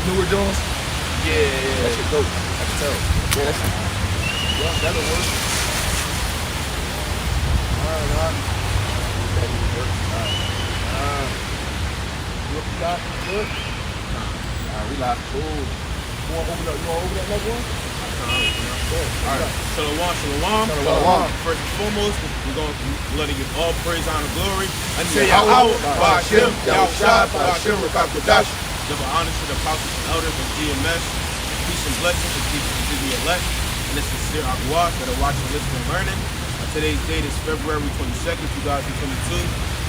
newer Jones? Yeah, That shit dope. I can tell. Yeah, that'll work. Alright. That needs to work. Alright. You got good? Alright, we live. Cool. You wanna open that next one? Alright. Shalom. First and foremost, we're going to let it give all praise, honor, glory. Until Yahweh, Ba'ashem, Yahushua, Ba'ashem, Rakakodash. Double honor to the apostles and elders of GMS. Peace and blessings to teachers to the elect. And the sincere Aguas that are watching, listening, and learning. Today's date is February 22nd, 2022.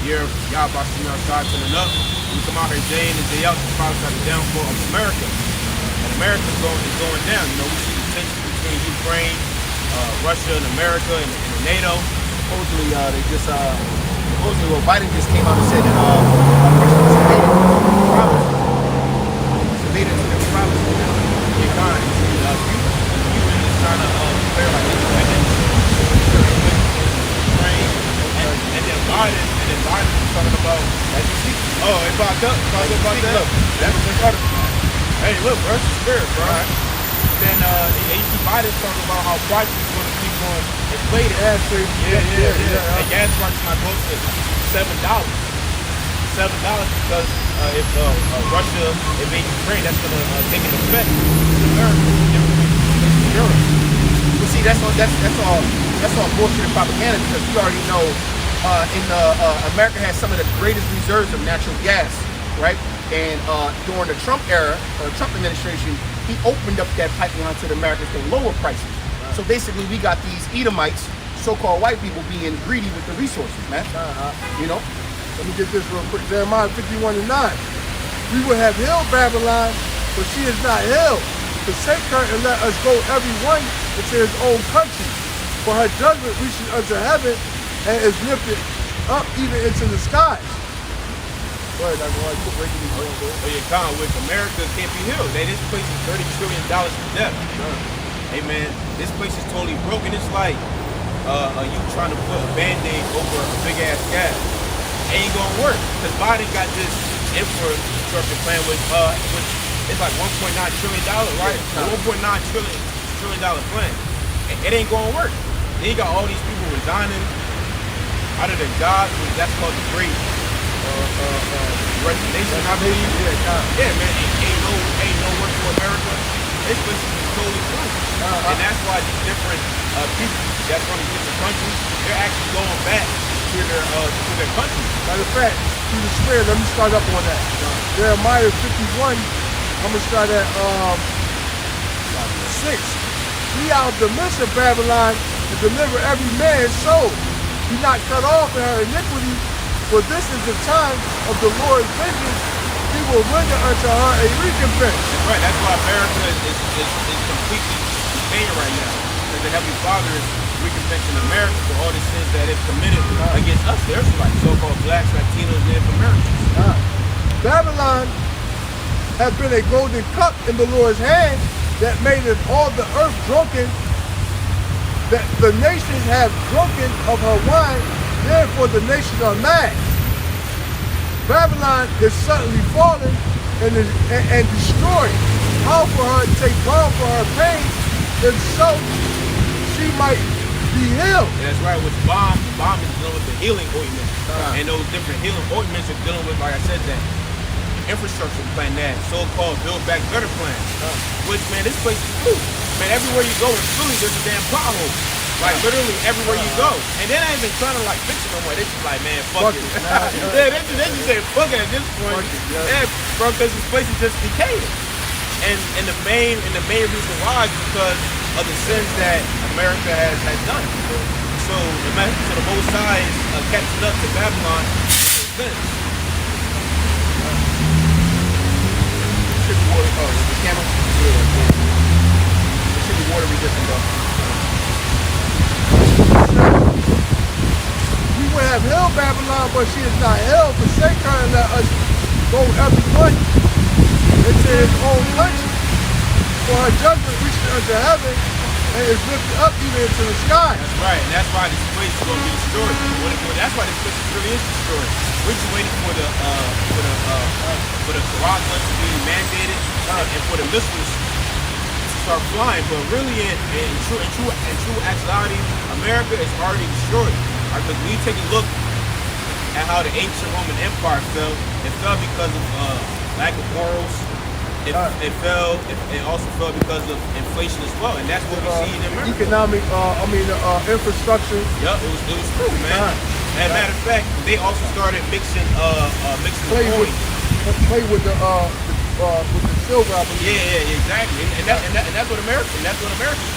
Year of Yahweh Ba'ashem outside turning up. We come out here day in and day out to prophesy the downfall of America. And America is going down. You know, we see the tension between Ukraine, Russia, and America, and NATO. Supposedly, Biden just came out and said that Russia was invaded into their provinces now. You're kind. Ukraine is trying to declare like independence. Ukraine. And then Biden is talking about, as you see, it popped up. That's the article. Hey, look, bro, it's the spirit, bro. Right. Then you see Biden's talking about how prices is going to keep on inflating. Yeah. And gas prices might go to $7. $7 because if Russia invades Ukraine, that's going to take an effect in America, in Europe. Well, see, that's all bullshit and propaganda because we already know America has some of the greatest reserves of natural gas, right? And during the Trump era, Trump administration, he opened up that pipeline to the Americans to lower prices. Right. So basically, we got these Edomites, so-called white people, being greedy with the resources, man. You know? Let me get this real quick. Jeremiah 51:9. We will have healed Babylon, but she is not healed. Forsake her and let us go every one into his own country. For her judgment reaches unto heaven and is lifted up even into the skies. Go ahead, Dr. White, you're breaking these down, bro. Oh, yeah, Con, with America can't be healed. This place is $30 trillion in debt. Hey, man, this place is totally broken. It's like you trying to put a Band-Aid over a big-ass gap. Ain't gonna work, because Biden got this infrastructure plan with it's like $1.9 trillion, right? Yeah. $1.9 trillion plan. And it ain't gonna work. Then you got all these people resigning out of their jobs. That's called the great resignation, I believe. Yeah, man, ain't no work for America. This place is totally through. And that's why these different people that's from these different countries, they're actually going back to their country. Matter of fact, to the square, let me start up on that. Jeremiah 51, I'm gonna start at 6. Flee out of the midst of Babylon and deliver every man's soul. Be not cut off in her iniquity, for this is the time of the Lord's vengeance. He will render unto her a recompense. That's right. That's why America is completely decaying right now. Because the Heavenly Father is recompensing America for all the sins that it's committed against us. There's like so-called blacks, Latinos, Native Americans. Babylon has been a golden cup in the Lord's hand that made it all the earth drunken, that the nations have drunken of her wine, therefore the nations are mad. Babylon is suddenly fallen and destroyed. How for her to take balm for her pain, and so she might be healed. And that's right, with bomb is dealing with the healing ointment. And those different healing ointments are dealing with, like I said, that infrastructure plan, that so-called Build Back Better plan. Which, man, this place is cool. Man, everywhere you go in Philly, there's a damn pothole. Like, literally everywhere you go. And they're not even trying to, like, fix it no more. They just like, man, fuck it. Yeah, they just say, fuck it at this point. Yeah, bro, because this place is just decaying. And the main reason why is because of the sins that America has done. So the Most High is catching up to Babylon with those sins. Should be water. Oh, the camera? Yeah. It should be water resistant though. We will have healed Babylon, but she is not healed. Forsake her and let us go every one into his own country. For her judgment reaches unto heaven and it's lifted up even into the sky. That's right, and that's why this place is going to be destroyed. That's why this place really is destroyed. We're just waiting for the Quran to be mandated and for the missiles to start flying. But really, in true actuality, America is already destroyed. Because when you take a look at how the ancient Roman Empire fell, it fell because of lack of morals. It also fell because of inflation as well, and that's what we see in America. Economic, infrastructure. Yep, it was true, man. As a matter of fact, they also started mixing Play coins. with the silver, I believe. Yeah, exactly, and that's what America's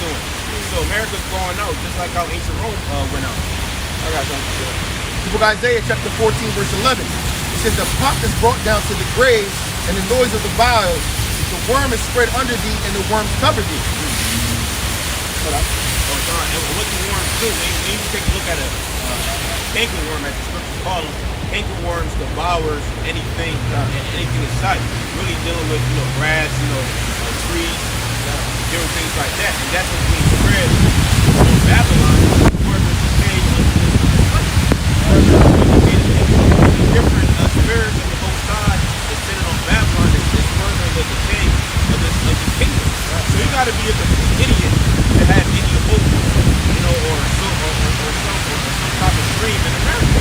doing. So America's going out just like how ancient Rome went out. I got something to say. The book of Isaiah chapter 14 verse 11. It says, the pot is brought down to the grave, and the noise of the vials, the worm is spread under thee, and the worms cover thee. And what the worms do, when you take a look at a canker worm, as the scriptures call them, canker worms devours anything in sight. Really dealing with grass, trees, different things like that, and that's what's being spread on Babylon. Different spirits of the Most High is sitting on Babylon is furthering the decay of this kingdom. So you got to be a complete idiot to have any hope, or some type of dream in America.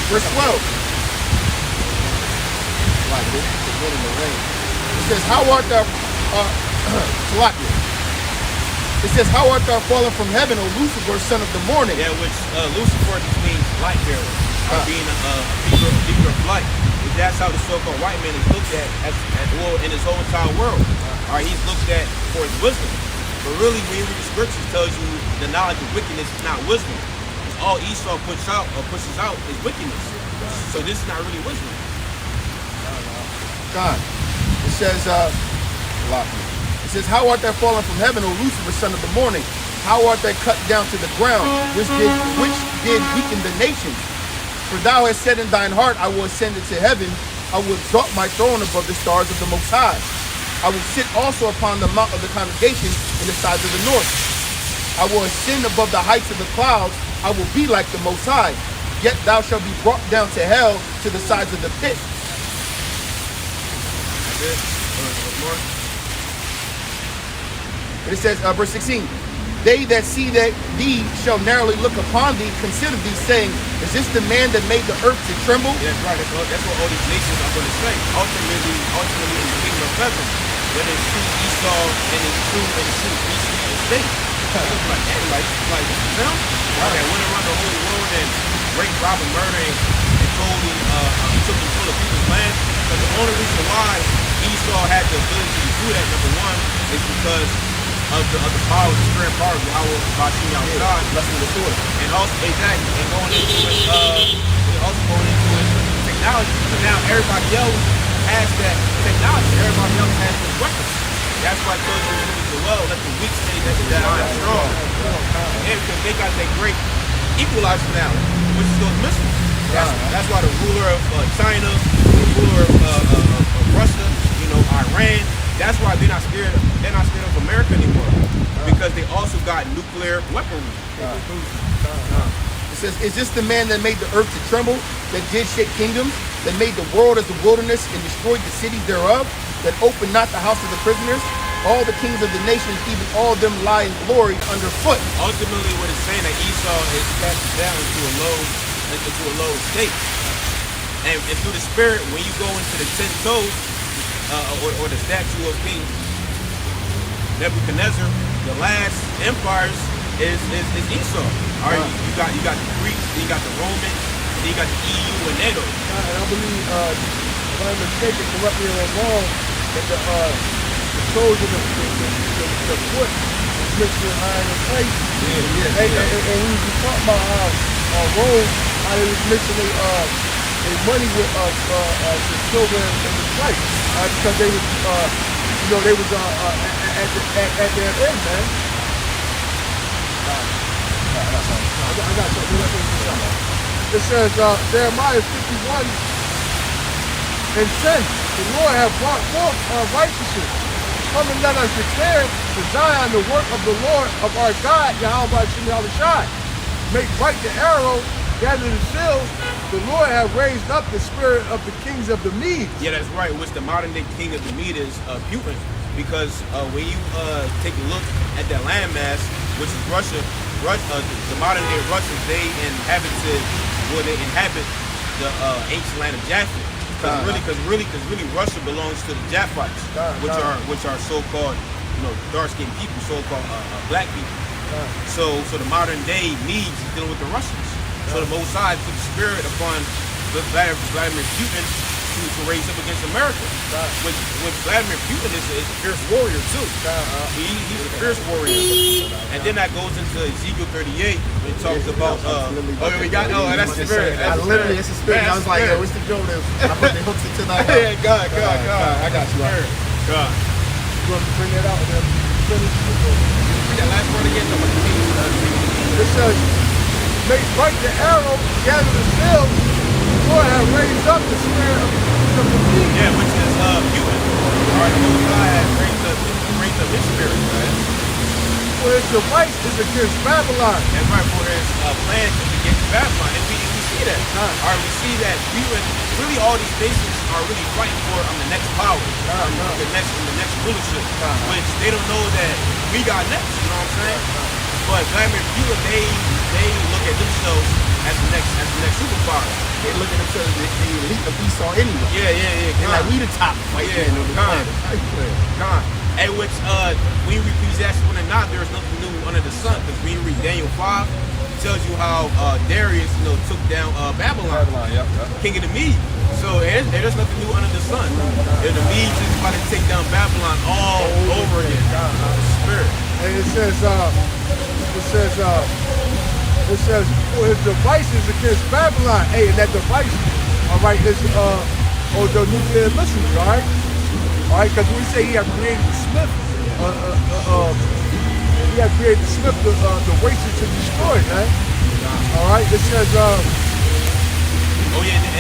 Verse 12. It says, how art thou, it says, how art thou fallen from heaven, O Lucifer, son of the morning? Yeah, which Lucifer just means light bearer, being a bearer of light. That's how the so-called white man is looked at in his whole entire world. He's looked at for his wisdom. But really, when you read the scriptures, it tells you the knowledge of wickedness is not wisdom. It's all Esau pushes out is wickedness. So this is not really wisdom. God. It says, it says, how art thou fallen from heaven, O Lucifer, son of the morning? How art thou cut down to the ground, which did weaken the nations? For thou hast said in thine heart, I will ascend into heaven. I will exalt my throne above the stars of the Most High. I will sit also upon the mount of the congregation in the sides of the north. I will ascend above the heights of the clouds. I will be like the Most High. Yet thou shalt be brought down to hell, to the sides of the pit. That's it. More. And it says, verse 16, they that see thee shall narrowly look upon thee, consider thee, saying, is this the man that made the earth to tremble? Yeah, that's right. That's what all these nations are going to say. Ultimately in the kingdom of heaven, when it's true Esau and it's true East State. Like them? That went around the whole world and raped, robbed, and murdered, and totally took control of people's land. But the only reason why Esau had the ability to do that, number one, is because of the power, the spirit power of Yahweh Bashim Yahushua, Blessing the sword. and also exactly, and going into it, technology. But now everybody else has that technology. Everybody else has those weapons. That's why I told you as well, let the weak say that I am strong. And because they got that great equalizer now, which is those missiles. That's why the ruler of China, the ruler of Russia, Iran, that's why they're not scared of America anymore. Because they also got nuclear weaponry. It says, is this the man that made the earth to tremble, that did shake kingdoms, that made the world as a wilderness and destroyed the cities thereof, that opened not the house of the prisoners? All the kings of the nations, even all of them lie in glory underfoot. Ultimately, what it's saying that Esau is cast down into a low state. And through the spirit, when you go into the 10 toes, or the statue of King Nebuchadnezzar, the last empires is Esau. All right, you got the Greeks, then you got the Romans, then you got the EU and NATO. And I believe, if I'm mistaken, correct me if I'm wrong, that the toes of the foot is mixed with iron and clay. And we was talking about how Rome, how they was mixing their money with the silver and the clay. Because they was, they was at their end, man. I got something. It says, Jeremiah 51 and 10, the Lord hath brought forth righteousness Come and let us declare to Zion the work of the Lord of our God, Yahweh Shai. Make bright the arrow, gather the shield. The Lord have raised up the spirit of the kings of the Medes. Yeah, that's right. Which the modern day king of the Medes is Putin, because when you take a look at that landmass, which is Russia, the modern day Russians, they inhabit the ancient land of Japheth. Because really, Russia belongs to the Japhites, which are so-called, dark-skinned people, so-called black people. So the modern day Medes is dealing with the Russians. So the Most High put the spirit upon Vladimir Putin to raise up against America. Which Vladimir Putin is a fierce warrior too. He's a fierce warrior. And then that goes into Ezekiel 38 when it talks about that's the spirit. It's a spirit. I was like, yo, it's the Joseph. I put the hooks into that. Yeah, God. I got you. God. You want to bring that out and then finish? Read that last part again. It says, make bright the arrow, gather the shield. The Lord have raised up the spirit of the kings of the Medes. Yeah, which is Putin. All right, the Most High has raised up his spirit, right? For his device is against Babylon. That's right, for his plan is against Babylon. And we see that. All right, we see that really all these nations are really fighting for the next power, the next rulership, which they don't know that we got next, you know what I'm saying? But Vladimir Putin, they look at themselves as the next superpower. They look at themselves as the elite of Esau anyway. Yeah. They're like, we the top fight man on the planet. And which, when you read Ecclesiastes 1 and 9, there is nothing new under the sun. Because when you read Daniel 5, it tells you how Darius, took down Babylon, king of the Medes. So there's nothing new under the sun. And the Medes is about to take down Babylon all over again. Spirit. And it says, for his devices against Babylon. Hey, and that device, all right, is the nuclear missiles, all right? All right, because we say he had created the Smith, the wasted to destroy, man. All right, it says, and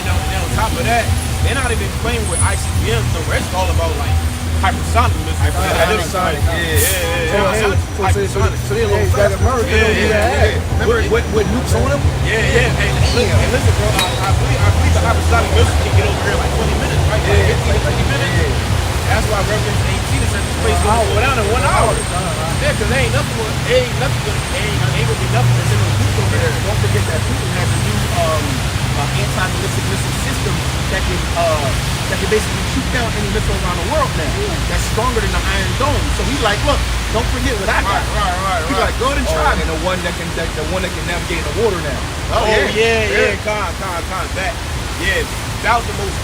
on top of that, they're not even playing with ICBMs. The rest all about like hypersonic missiles. Hypersonic, so they look that America don't need that. Remember with nukes on them? Yeah. And listen, bro, I believe the hypersonic missile can get over here in like 20 minutes, right? Like 15 to 20 minutes. That's why Revelation 18 is at the space going to go down in 1 hour. Yeah, because there ain't nothing gonna be nothing that's in the nukes over there. Don't forget that Putin has a new anti-ballistic missile system that can basically shoot down any missile around the world now. That's stronger than the Iron Dome. So he's like, look, don't forget what I got. Right. He's like, go ahead and try. And the one that can navigate in the water now. Con. That was the most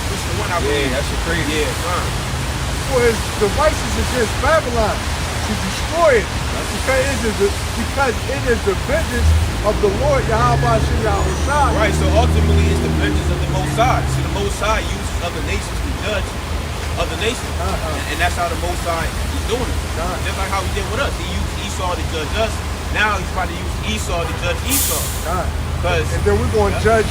recent one I believe. Yeah, that shit crazy. Yeah, For his devices against Babylon to destroy it. Because it is the vengeance of the Lord Yahweh Shai. right. So ultimately, it's the vengeance of the Most High. See, the Most High uses other nations to judge other nations, and that's how the Most High is doing it. Just like how he did with us. He used Esau to judge us. Now he's about to use Esau to judge Esau. And then we're going to judge.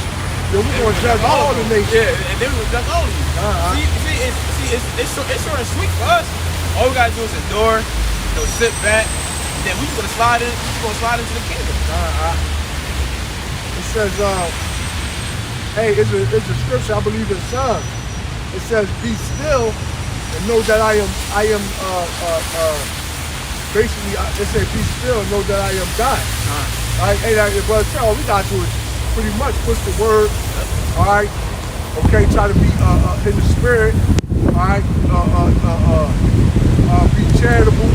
Then we're going to judge all the nations. Yeah, and then we're going to judge all of you. It's sort of sweet for us. All we gotta do is endure, sit back, and then we're just gonna slide into the kingdom. It says, it's a scripture I believe in Psalms. It says, "Be still and know that I am." Basically, it says, "Be still and know that I am God." All right, hey, brother Charles, we got to pretty much push the word. All right, okay, try to be in the spirit. All right, be charitable.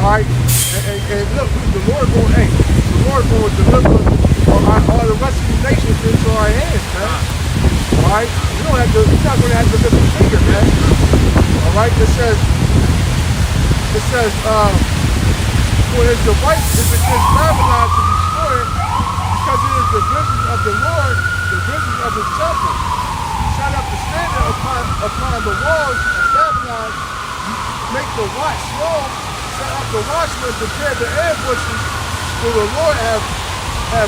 All right, and look, the Lord going to deliver all the rest of the nations into our hands, man. All right, we're not going to have to lift a finger, man. All right, it says, for his device is against Babylon to destroy it, because it is the vision of the Lord, the vision of his temple. Set up the standard upon the walls of Babylon, make the watch strong, set up the watchmen, prepare the ambushes, for the Lord have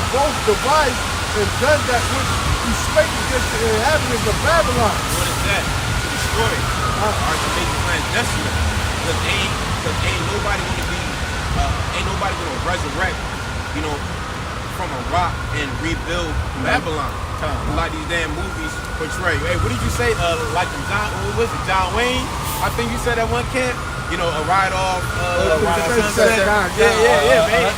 both devised and done that which he spake against the inhabitants of Babylon. What is that? To destroy it. To make the land desolate. Cause ain't nobody gonna be, ain't nobody gonna resurrect, you know, from a rock and rebuild Babylon. Like these damn movies portray. Hey, what did you say? Like what was it, John Wayne? I think you said at one camp. You know, a ride off, sunset. Yeah, man.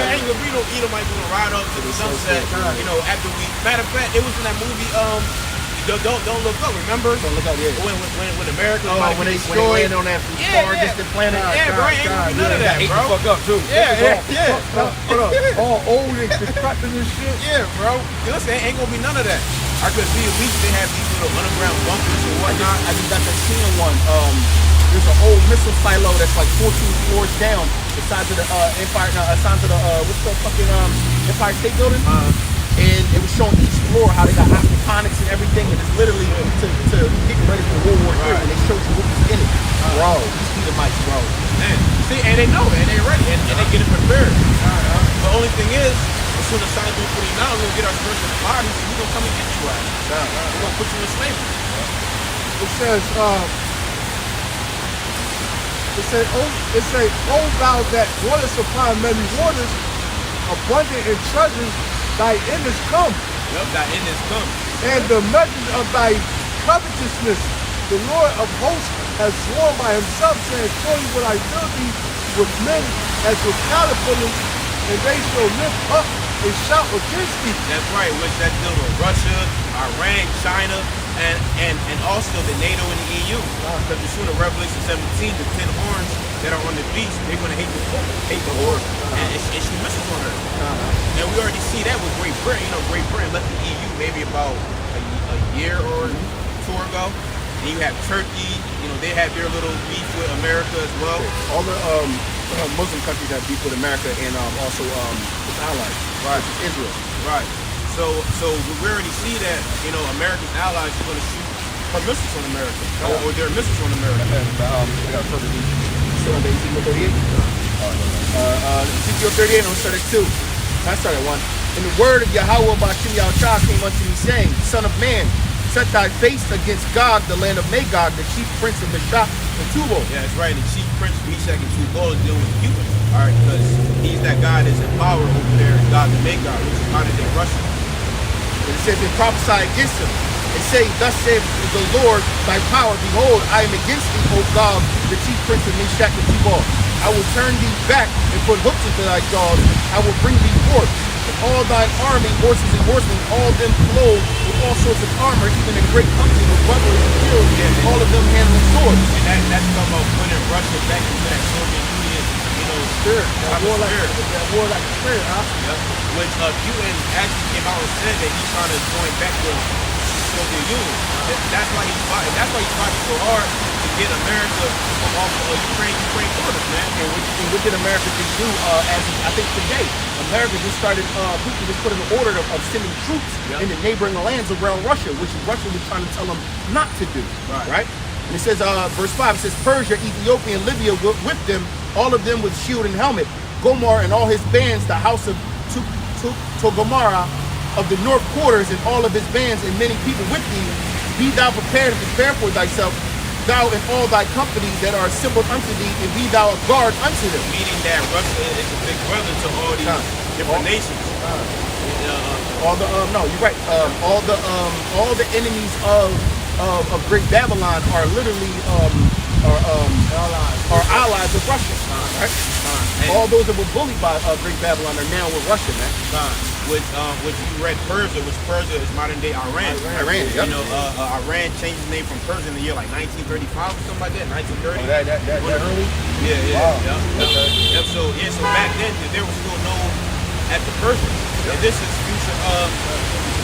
Ain't gonna be no Edomite gonna ride off to the sunset. You know, after we. Matter of fact, it was in that movie. Don't look up. Remember? Don't look up. Yeah. When America when they land on that far distant planet. Yeah, bro. Ain't gonna be none of that, Ate bro. the fuck up too. Yeah. Hold up. All old and decrepit and shit. Yeah, bro. Listen, ain't gonna be none of that. I could see at least they have these little underground bunkers or whatnot. I just got that scene one. There's an old missile silo that's like 14 floors down, the size of the Empire, size of the what's the fucking Empire State Building. And it was showing each floor how they got aquaponics and everything, and it's literally to get ready for World War III. And they showed you what was in it, bro. These Edomites, bro. Man, see, and they know it, and they ready, and they get it prepared. The only thing is, as soon as Psalm 149, we're gonna get our spiritual bodies, and we're gonna come and get you out. We're gonna put you in slavery. It says, oh thou that dwellest upon many waters, abundant in treasures, thy end is come. Yep, thy end is come. And the measures of thy covetousness, the Lord of hosts has sworn by himself, saying, surely will I fill thee with men as with caterpillars, and they shall lift up and shout against thee. That's right, which that deal with Russia, Iran, China, and also the NATO and the EU. Because you see in Revelation 17, the 10 horns that are on the beast, they're going to hate the Lord and shoot missiles on her. And we already see that with Great Britain. You know, Great Britain left the EU maybe about a year or two ago. And you have Turkey, you know, they have their little beef with America as well. All the Muslim countries have beef with America and also its allies, Right. Israel. Right. So we already see that, you know, America's allies are going to shoot her missiles on America, or their missiles on America. We got a perfect still on the Ezekiel 38. Ezekiel 38, I'm gonna start at 2. I started at 1. And the word of Yahweh Bashim Yahushua came unto me, saying, Son of man, set thy face against Gog, the land of Magog, the chief prince of Meshach and Tubal. Yeah, that's right. The chief prince of Meshach and Tubal is dealing with you. All right, because he's that guy that's in power over there, Gog and Magog, which is modern day Russia. And it says, and prophesy against him, and say, thus saith the Lord, thy power, behold, I am against thee, O Gog, the chief prince of Meshach and Tubal. I will turn thee back and put hooks into thy jaws. I will bring thee forth, and all thine army, horses and horsemen, all them clothed with all sorts of armor, even a great company with bucklers and shields, and all of them handling swords. And that's talking about putting Russia back into that Soviet Union, you know, Spirit. That war like a spirit, huh? Yep. Which Putin actually came out and said that he's trying to join back the Soviet Union. That's why he's fighting so hard to get America off of Ukraine borders, man. And what did America just do? As I think today, America just started. Putin just put an order of sending troops in the neighboring lands around Russia, which Russia was trying to tell them not to do. Right? And it says, verse 5, it says, Persia, Ethiopia, and Libya with them, all of them with shield and helmet. Gomor and all his bands, the house of Togomara of the north quarters, and all of his bands, and many people with thee. Be thou prepared and prepare for thyself, thou and all thy companies that are assembled unto thee, and be thou a guard unto them. Meaning that Russia is a big brother to all these different nations. You're right. All the enemies of Great Babylon are literally allies of Russia. Right? All those that were bullied by Great Babylon are now with Russia, man. Which you read Persia, which Persia is modern day Iran. Iran, yep. You know, Iran changed the name from Persia in the year like 1935 or something like that. 1930. That early? Yeah. Wow. Yep. So back then there was still known as the Persians. And this is future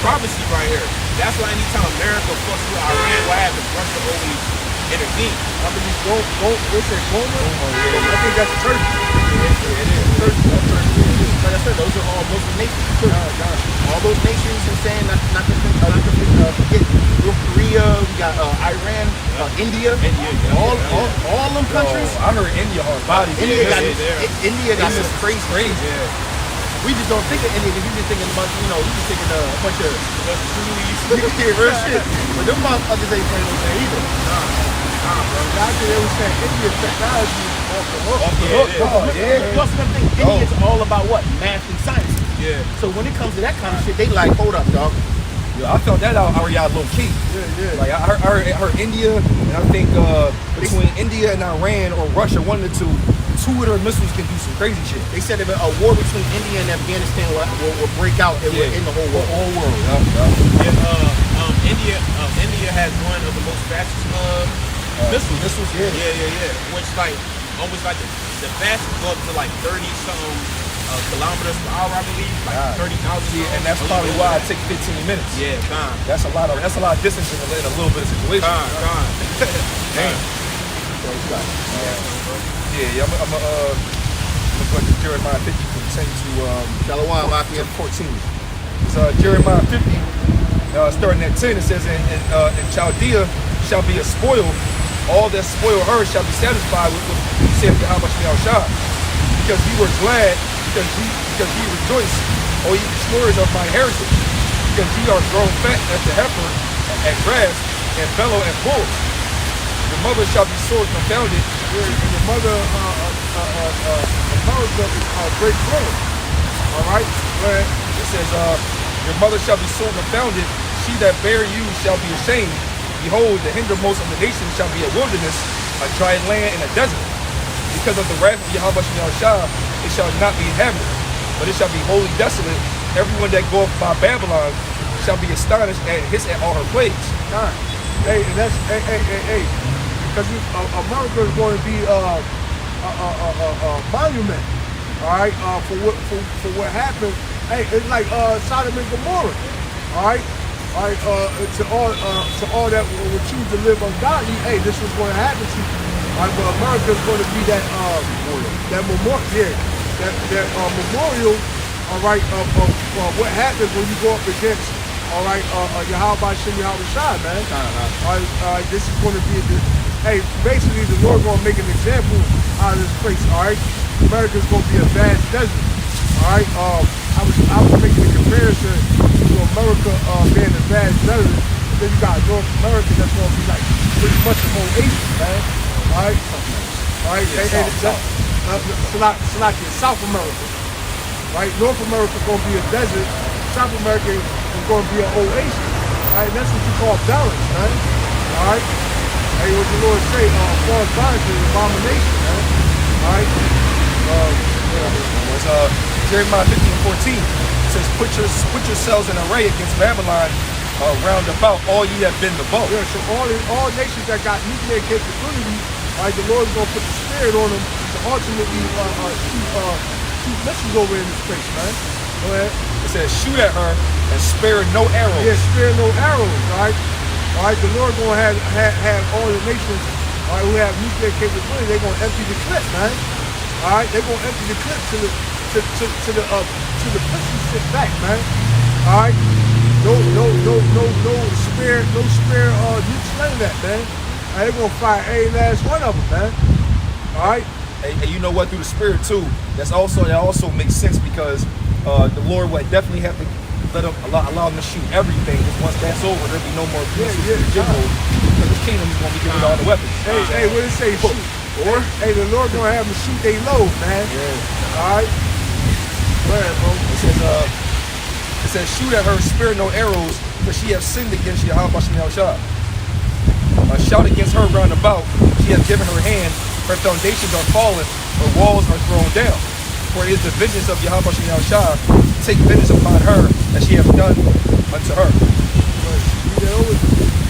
prophecy right here. That's why anytime America fucks with Iran, what happens? Russia always intervenes. I mean, what's that, Goma? I think that's Turkey. It is. Turkey. Like I said, those are all Muslim nations. All those nations, I'm saying, not to forget North Korea, we got Iran, India, all them countries. I heard India hard bodies. India got some crazy. Yeah. We just don't think of India because we just thinking about, we just thinking a bunch of real shit. But them motherfuckers ain't playing over there either. Nah, bro. think they were saying India technology is off the hook. Off the Yeah, hook. it is. Oh, yeah. You also gotta think Indians are all about what? Math and science. Yeah. So when it comes to that kind of shit, they like, hold up, dog. Yo, I felt that out already low key. Yeah. Like I heard India, and I think between India and Iran or Russia, one of the two of their missiles can do some crazy shit. They said if a war between India and Afghanistan will break out in the whole world. The whole world. Yeah. Yeah, India has one of the most fastest missiles. Yeah. Yeah. Which like almost like the fastest go up to like 30 something kilometers per hour, I believe, like 30,000. Yeah, and that's probably why it takes 15 minutes. Yeah, gone. That's a lot of distance in a little bit of situation. Gone. Damn. Yeah, I'm going to Jeremiah 50 from 10 to Shalom, Mafia. 14. It's Jeremiah 50, starting at 10. It says, "In Chaldea shall be a spoil. All that spoil her shall be satisfied with saith Yahweh Shah. Because ye were glad, because ye rejoice, O ye destroyers of my heritage. Because ye are grown fat as the heifer at grass, and bellow as bulls. Your mother shall be sore confounded." And the mother America is Great Britain. All right? But It says, "Your mother shall be sore confounded. She that bare you shall be ashamed. Behold, the hindermost of the nations shall be a wilderness, a dry land, and a desert. Because of the wrath of Yahweh Shah, it shall not be inhabited, but it shall be wholly desolate. Everyone that goeth by Babylon shall be astonished at all her plagues." God. Hey, and that's hey. Because America is going to be a monument, all right, for what happened. Hey, it's like Sodom and Gomorrah, all right, to all that would choose to live ungodly. Hey, this was going to happen to you. All right, but America is going to be that memorial, that memorial, all right, of what happens when you go up against, all right, Yahweh Shah, man. All right, this is going to be hey, basically the Lord going to make an example out of this place, all right? America's going to be a vast desert, all right? I was making a comparison to America being a vast desert, but then you got North America that's going to be like pretty much a whole Asia, man, all right? All right, South America, right? North America going to be a desert, South America is going to be an whole Asia, all right? That's what you call balance, man, all right? Hey, what the Lord say, false bondage is abomination, man. All right? Jeremiah 15:14. It says, put yourselves in array against Babylon round about, all ye that bend the bow. Yeah, so all nations that got nuclear capability, right, the Lord's going to put the spirit on them to ultimately shoot missiles over in this place, man. Go ahead. It says, shoot at her and spare no arrows. Yeah, spare no arrows, all right? All right, the Lord going to have all the nations, all right, who have nuclear capability, they're going to empty the clip, man. All right, they're going to empty the clip to the pussy sit back, man. All right, no spare nukes, none of that, man. All right, they're going to fire every last one of them, man. All right. And you know what? Through the spirit too. That also makes sense because the Lord would definitely have to allow them to shoot everything. Because once that's over, there'll be no more general. Because the kingdom is going to be giving all the weapons. Hey, what it say? Shoot. Or hey, the Lord going to have them shoot they load, man. Yeah. All right. Go ahead, bro. It says, shoot at her, spare no arrows, for she hath sinned against Yahweh Shah. Shout against her round about. She hath given her hand. Her foundations are fallen. Her walls are thrown down. For it is the vengeance of Yahweh Shah. Take vengeance upon her as she hath done unto her.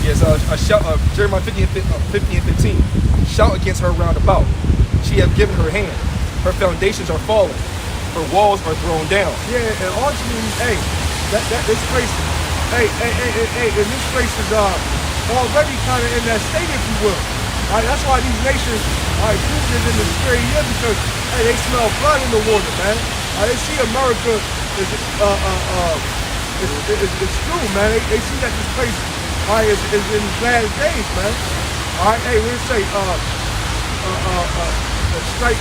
Yes, shout, Jeremiah 50 and 15. Shout against her round about. She hath given her hand. Her foundations are fallen. Her walls are thrown down. Yeah, and ultimately, hey, this place, and this place is already kind of in that state, if you will. All right, that's why these nations are included in the scary year because hey, they smell blood in the water, man. They see America is true, man. They see that this place is in its last days, man. All right, hey, we'll say strike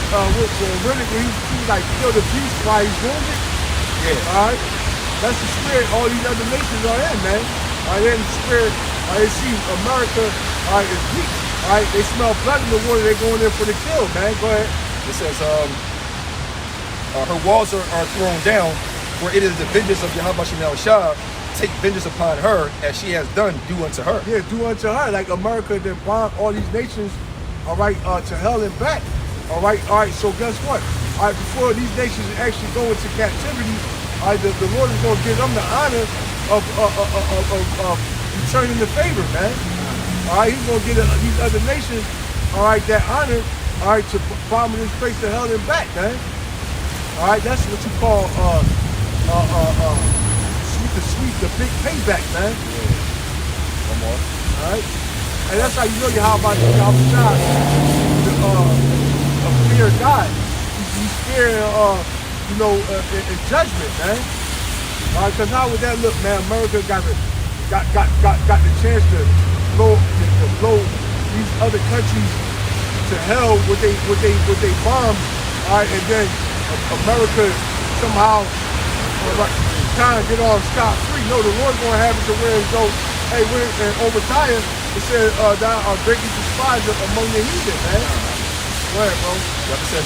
really when he like kill the beast while he's wounded. Yeah. All right. That's the spirit all these other nations are in, man. All right, in the spirit, they see America is weak. All right, they smell blood in the water. They going in for the kill, man. Go ahead. It says, her walls are thrown down, for it is the vengeance of Yahweh Shem Shah. Take vengeance upon her as she has done, do unto her. Yeah, do unto her. Like America that bombed all these nations, all right, to hell and back. All right. So guess what? All right, before these nations actually go into captivity, all right, the Lord is going to give them the honor of returning the favor, man. All right, he's going to give these other nations, all right, that honor, all right, to bomb this place to hell and back, man. All right, that's what you call the big payback, man. Come on. All right, and that's how you know how about the fear of God. He's fearing, in judgment, man. All right, because how would that look, man? America got the chance to blow these other countries to hell with they bombs. All right, and then America somehow kind of get off scot-free. No, the Lord's gonna have it to where it goes. Hey, and Obadiah, it said, "Thou art greatly despised among the heathen," man. Go ahead, bro. Like I said,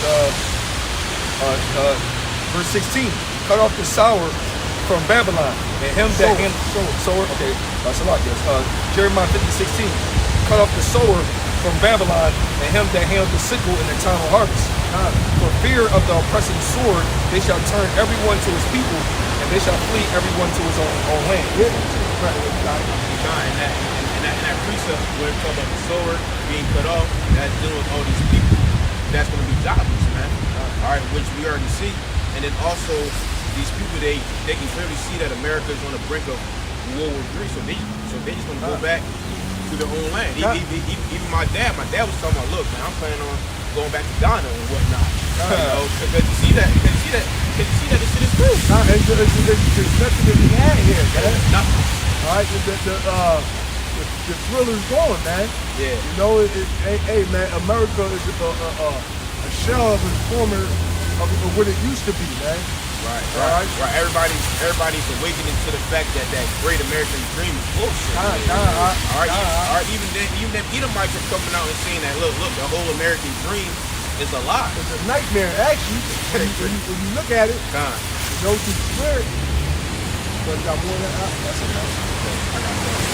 verse 16, cut off the sour from Babylon, and him that sower. Okay, that's a lot. Yes. Jeremiah 50:16, cut off the sower from Babylon, and him that handled the sickle in the time of harvest. For fear of the oppressing sword, they shall turn everyone to his people, and they shall flee everyone to his own land. Yeah. And that precept where it talks about the sword being cut off, that's dealing with all these people that's going to be jobless, man. All right, which we already see. And then also, these people, they can clearly see that America is on the brink of World War III, so they just want to go back to their own land. Even my dad was talking about, look, man, I'm planning on going back to Ghana and whatnot. Because you see that this shit is true. There's nothing to be had here, man. Nothing. All right, the thrill is gone, man. Yeah. You know, hey, man, America is a shell of its former of what it used to be, man. Right. Everybody's awakening to the fact that great American dream is bullshit. All right. Even them Edomites are coming out and saying that, look, the whole American dream is a lie. It's a nightmare, actually. When you look at it, you know, through the spirit. But got more than that. That's enough. I got that.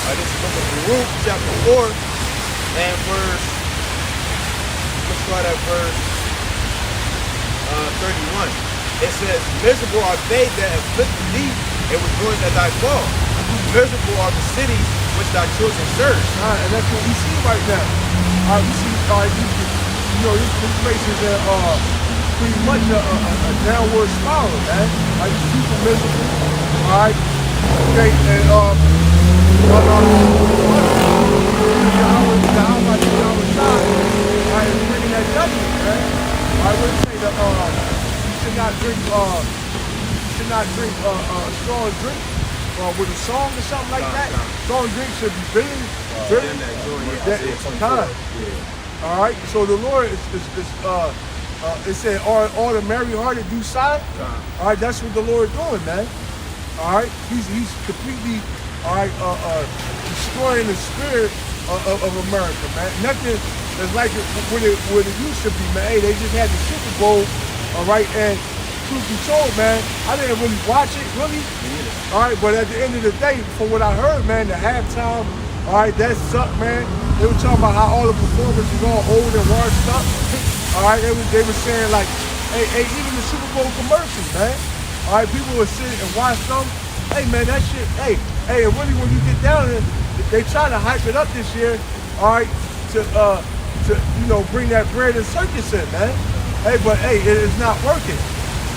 This is the book of Baruch, chapter 4, and let's start at verse 31. It says, miserable are they that afflicted thee, and rejoice at thy fall. Miserable are the cities which thy children serve. And that's what we see right now. We see, these places that are pretty much a downward spiral, man. These people miserable. All right. Okay, and bringing that judgment, man. I would say that you should not drink strong drink with a song or something like that. Strong drink should be bitter. All right. So the Lord it said, all the merry-hearted do sigh. All right. That's what the Lord is doing, man. All right. He's completely destroying the spirit of America, man. Nothing is like what it used to be, man. Hey, they just had the Super Bowl. All right, and truth be told, man, I didn't really watch it, really. All right, but at the end of the day, from what I heard, man, the halftime, all right, that sucked, man. They were talking about how all the performers was all old and washed up. All right, they were saying like, hey, even the Super Bowl commercials, man. All right, people would sit and watch them. Hey, man, that shit. Hey, and really when you get down there, they try to hype it up this year. All right, to bring that bread and circus in, man. Hey, but hey, it is not working.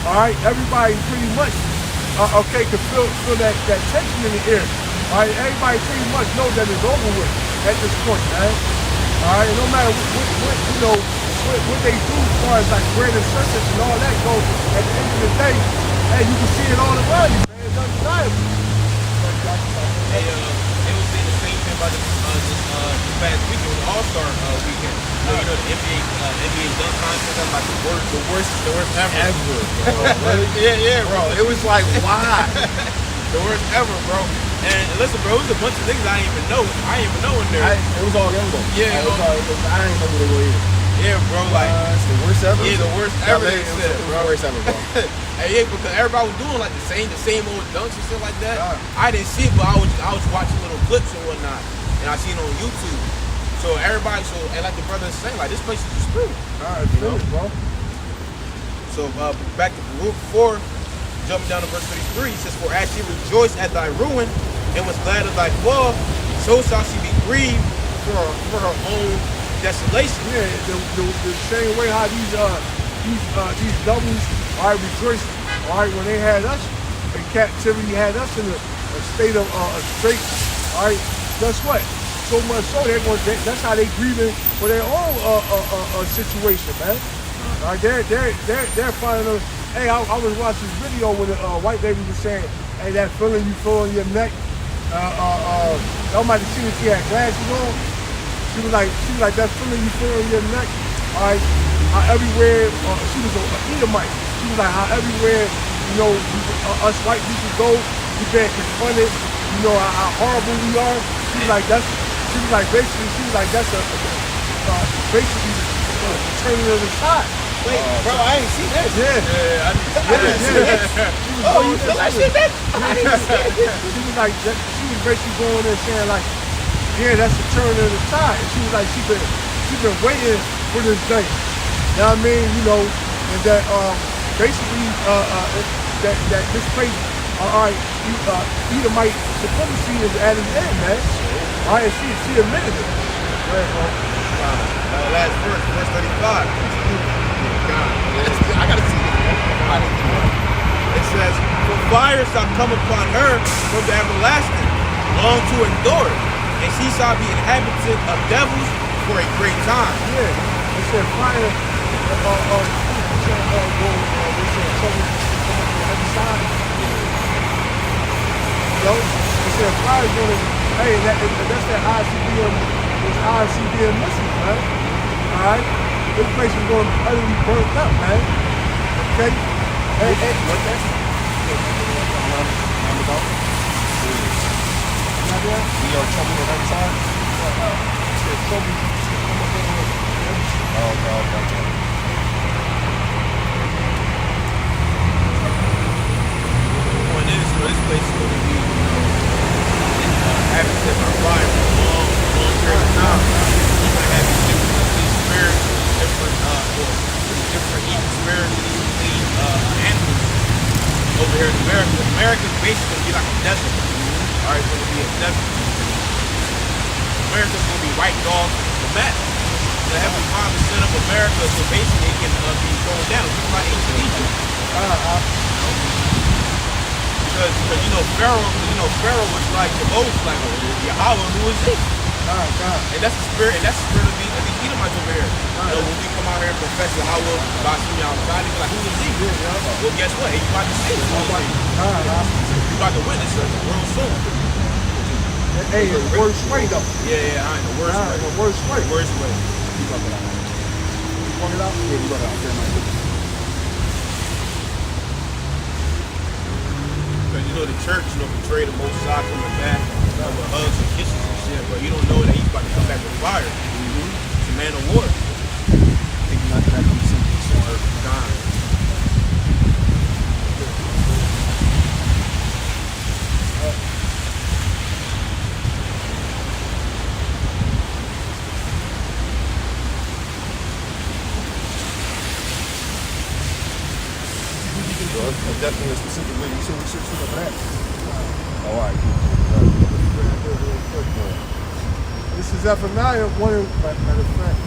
All right, everybody pretty much can feel that tension in the air. All right, everybody pretty much knows that it's over with at this point, man. All right, no matter what they do as far as like bread and circus and all that goes, at the end of the day, hey, you can see it all around you, man. It's undeniable. Hey, it was saying the same thing about this past weekend, it was All-Star weekend. You know, the NBA dunk contest, that's like the worst ever. Bro, really? Yeah, bro. It was like, why? The worst ever, bro. And listen, bro, it was a bunch of niggas I didn't even know. I didn't even know in there. It was all them though. Yeah, it was all, I didn't know who they were either. Yeah, bro, like, It's the worst ever. yeah, the worst ever they It was said, the bro. worst ever, bro. And yeah, because everybody was doing like the same old dunks and shit like that. Yeah. I didn't see it, but I was watching little clips and whatnot, and I seen it on YouTube. So everybody, and like the brother is saying, like this place is just screwed. Alright, finish, bro. So back to Baruch 4, jumping down to verse 33, it says, "For as she rejoiced at thy ruin and was glad of thy fall, so shall she be grieved for her own desolation." Yeah, the same way how these doubles, all right, rejoiced, all right, when they had us in captivity, had us in a state of straight, all right, guess what? So much so that's how they grieving for their own situation, man. All right, they're finding us. Hey, I was watching this video when the white lady was saying, hey, that feeling you feel in your neck. Y'all might have seen if she had glasses on. She was like that feeling you feel in your neck. All right, how everywhere. She was an Edomite. She was like how everywhere, you know, us white people go, we get confronted. You know how horrible we are. She was like that's. She was like basically that's basically turning of the tide. Wait, bro, I ain't seen this. Yeah, I didn't see that. Oh, you feel that shit, man? She was like, she was basically going there saying like, yeah, that's the turn of the tide. And she was like, she been waiting for this day. You know what I mean? You know, and that basically that this place, all right, Edomite supremacy is at its end, man. All right, she admitted it. Go ahead, bro. Last verse 35. I gotta see this. It says, "For fire shall come upon her from the everlasting, long to endure, and she shall be inhabited of devils for a great time." Yeah, they said fire. They said trouble from the other side. Yo, they said fire is gonna. Hey, that's that ICBM. It's ICBM missile, man. All right, this place is going to be utterly burnt up, man. Okay. Hey, What that? not there? We are trouble on every side. There's trouble. Okay. Point is, this place is going to be inhabited by fire for a long period of time. You're going to have these different spirits, different evil spirits, evil animals over here in America. America is basically going to be like a desert. All right, it's going to be a desert. America's going to be wiped off the map. The heavenly Father set up America so basically it can be thrown down, just like ancient Egypt. Because Pharaoh was like the most like Yahweh, who is he? And that's the spirit of these Edomites over here. You know, when we come out here and profess Yahweh, God see me outside, they be like, who is he? Well, guess what? Hey, you about to see who is he. You about to witness it real soon. Hey, it's the worst way though. Yeah, I know. The worst way. The worst way. The worst way. You brought it out. Yeah, we brought it out. Because you know the church, portray the Most High from the back, with hugs and kisses and shit, but you don't know that he's about to come back with fire. It's a man of war. Think not that comes in peace on earth. God. Definitely a specific way you should for that. All right, cool. This is Zephaniah, matter of fact.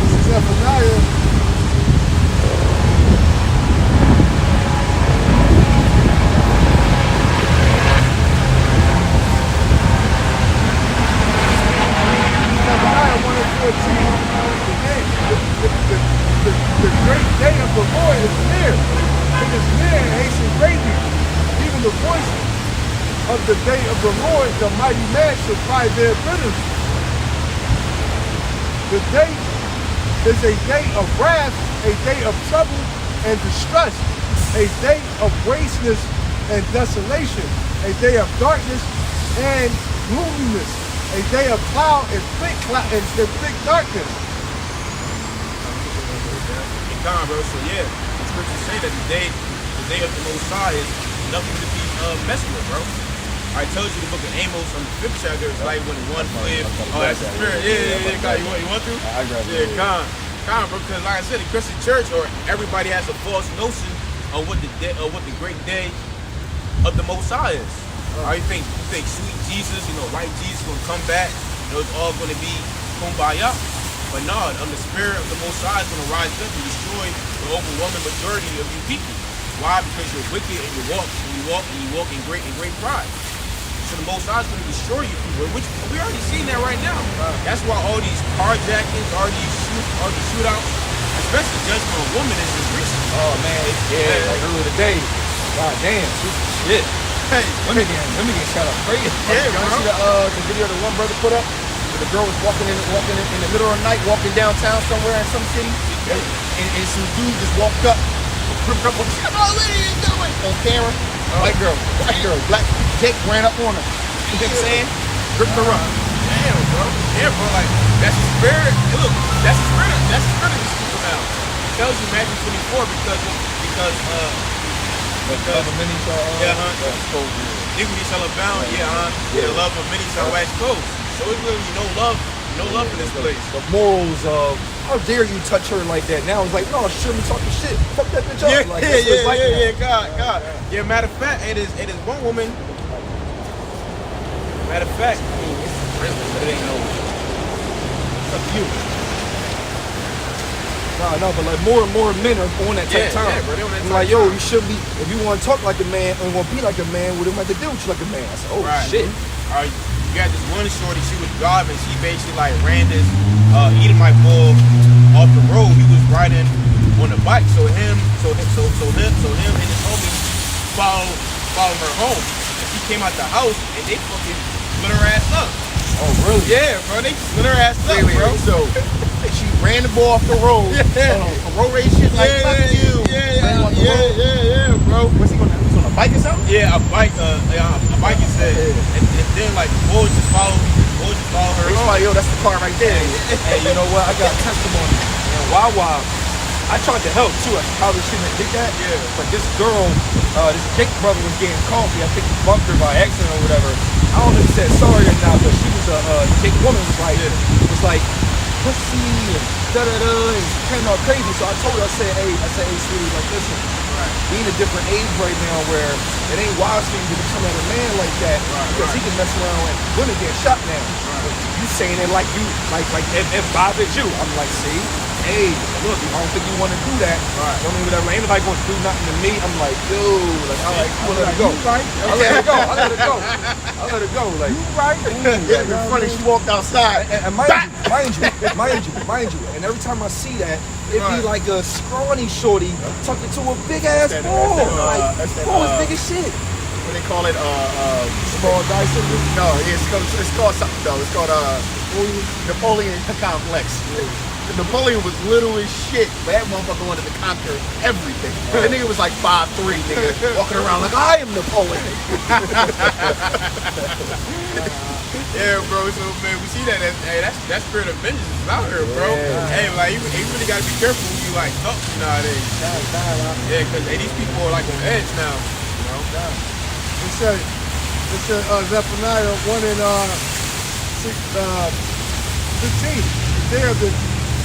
This is Zephaniah. The great day of the Lord is near. It is near and hasten greatly. Even the voice of the day of the Lord, the mighty man shall cry there bitterly. The day is a day of wrath, a day of trouble and distress, a day of wasteness and desolation, a day of darkness and gloominess, a day of cloud and thick darkness. God, bro. So yeah, the scriptures say that the day of the Most High is nothing to be messed with, bro. I told you the book of Amos on the 5th chapter is like when one fled. Oh, that's the spirit. Yeah. God, you want to? I grab Yeah, it. God, bro. Because like I said, the Christian church or everybody has a false notion of what the great day of the Most High is. You think sweet Jesus, white Jesus gonna come back? It's all gonna be kumbaya. But no, the spirit of the Most High is going to rise up and destroy the overwhelming majority of you people. Why? Because you're wicked and you walk in great pride. So the Most High is going to destroy you people, which we already seen that right now. That's why all these carjackings, all these shootouts, especially judgment on women, is increasing. Oh man, yeah, like earlier today. God damn, shit. Hey, Women getting shot up crazy. Yeah, Y'all see the video the one brother put up? The girl was walking in the middle of the night, walking downtown somewhere in some city, and some dude just walked up, gripped up, what are you doing? On camera, white girl, black Jake ran up on her. You know what I'm saying? Gripped her up. Damn, bro. Yeah, bro. Like that's the spirit. Look, that's the spirit. That's the spirit of these people now. It tells you Matthew 24 because iniquity shall abound. The love of many shall wax cold. So it's literally no love in this place. The morals of how dare you touch her like that? Now it's like, no, she shouldn't be talking shit. Fuck that bitch up. Yeah, Like, that's what it's like now. God. Yeah, matter of fact, it is one woman. Matter of fact, It ain't no. It's up to you. No, but like more and more men are on that type of time. Yeah, bro, they on that I'm type like, yo, time. you shouldn't be. If you want to talk like a man and want to be like a man, well, then we have to deal with you like a man. I said, oh right. shit. All right, you got this one shorty. She was driving. She basically like ran this Edomite bull off the road. He was riding on a bike. So him and his homie followed her home. And she came out the house and they fucking split her ass up. Oh really? Yeah, bro. They split her ass up, bro. So she ran the ball off the road. Yeah. On road race shit like fuck you. Yeah, bro. What's he gonna do? He's on a bike or something? Yeah, a bike he said. And then like the bull just followed her He's home. like, yo, that's the car right there. Hey, you know what? I got testimony. And Wawa, I tried to help too. I probably shouldn't have did that. Yeah. But this girl, this Jake brother was getting coffee. I think he bumped her by accident or whatever. I don't know if he said sorry or not, but she was a Jake woman was like pussy and da-da-da and came out crazy. So I told her, I said, hey, sweetie, like listen, we in a different age right now where it ain't wise for you to come at a man like that because he can mess around and women get shot now. You saying it like you, like it bothered you. I'm like, see, hey, look, I don't think you want to do that. I mean, whatever. Ain't nobody going to do nothing to me. I'm like, dude, like, I let it go. I let it go. Like, You right. Yeah, it's funny. She walked outside. and mind you, and every time I see that, it be like a scrawny shorty tucked into a big ass ball. Like, ball is big as shit. What they call it? Small Dyson. No, it's called something though. It's called Napoleon complex. Napoleon was little as shit, but that motherfucker wanted to conquer everything. That nigga was like 5'3", nigga, walking around like I am Napoleon. Yeah, bro. So man, we see that that spirit of vengeance is out here, bro. Hey, like you really gotta be careful when you like talk nowadays. Yeah, because these people are like on edge now. You know. It said Zephaniah 1 and 15.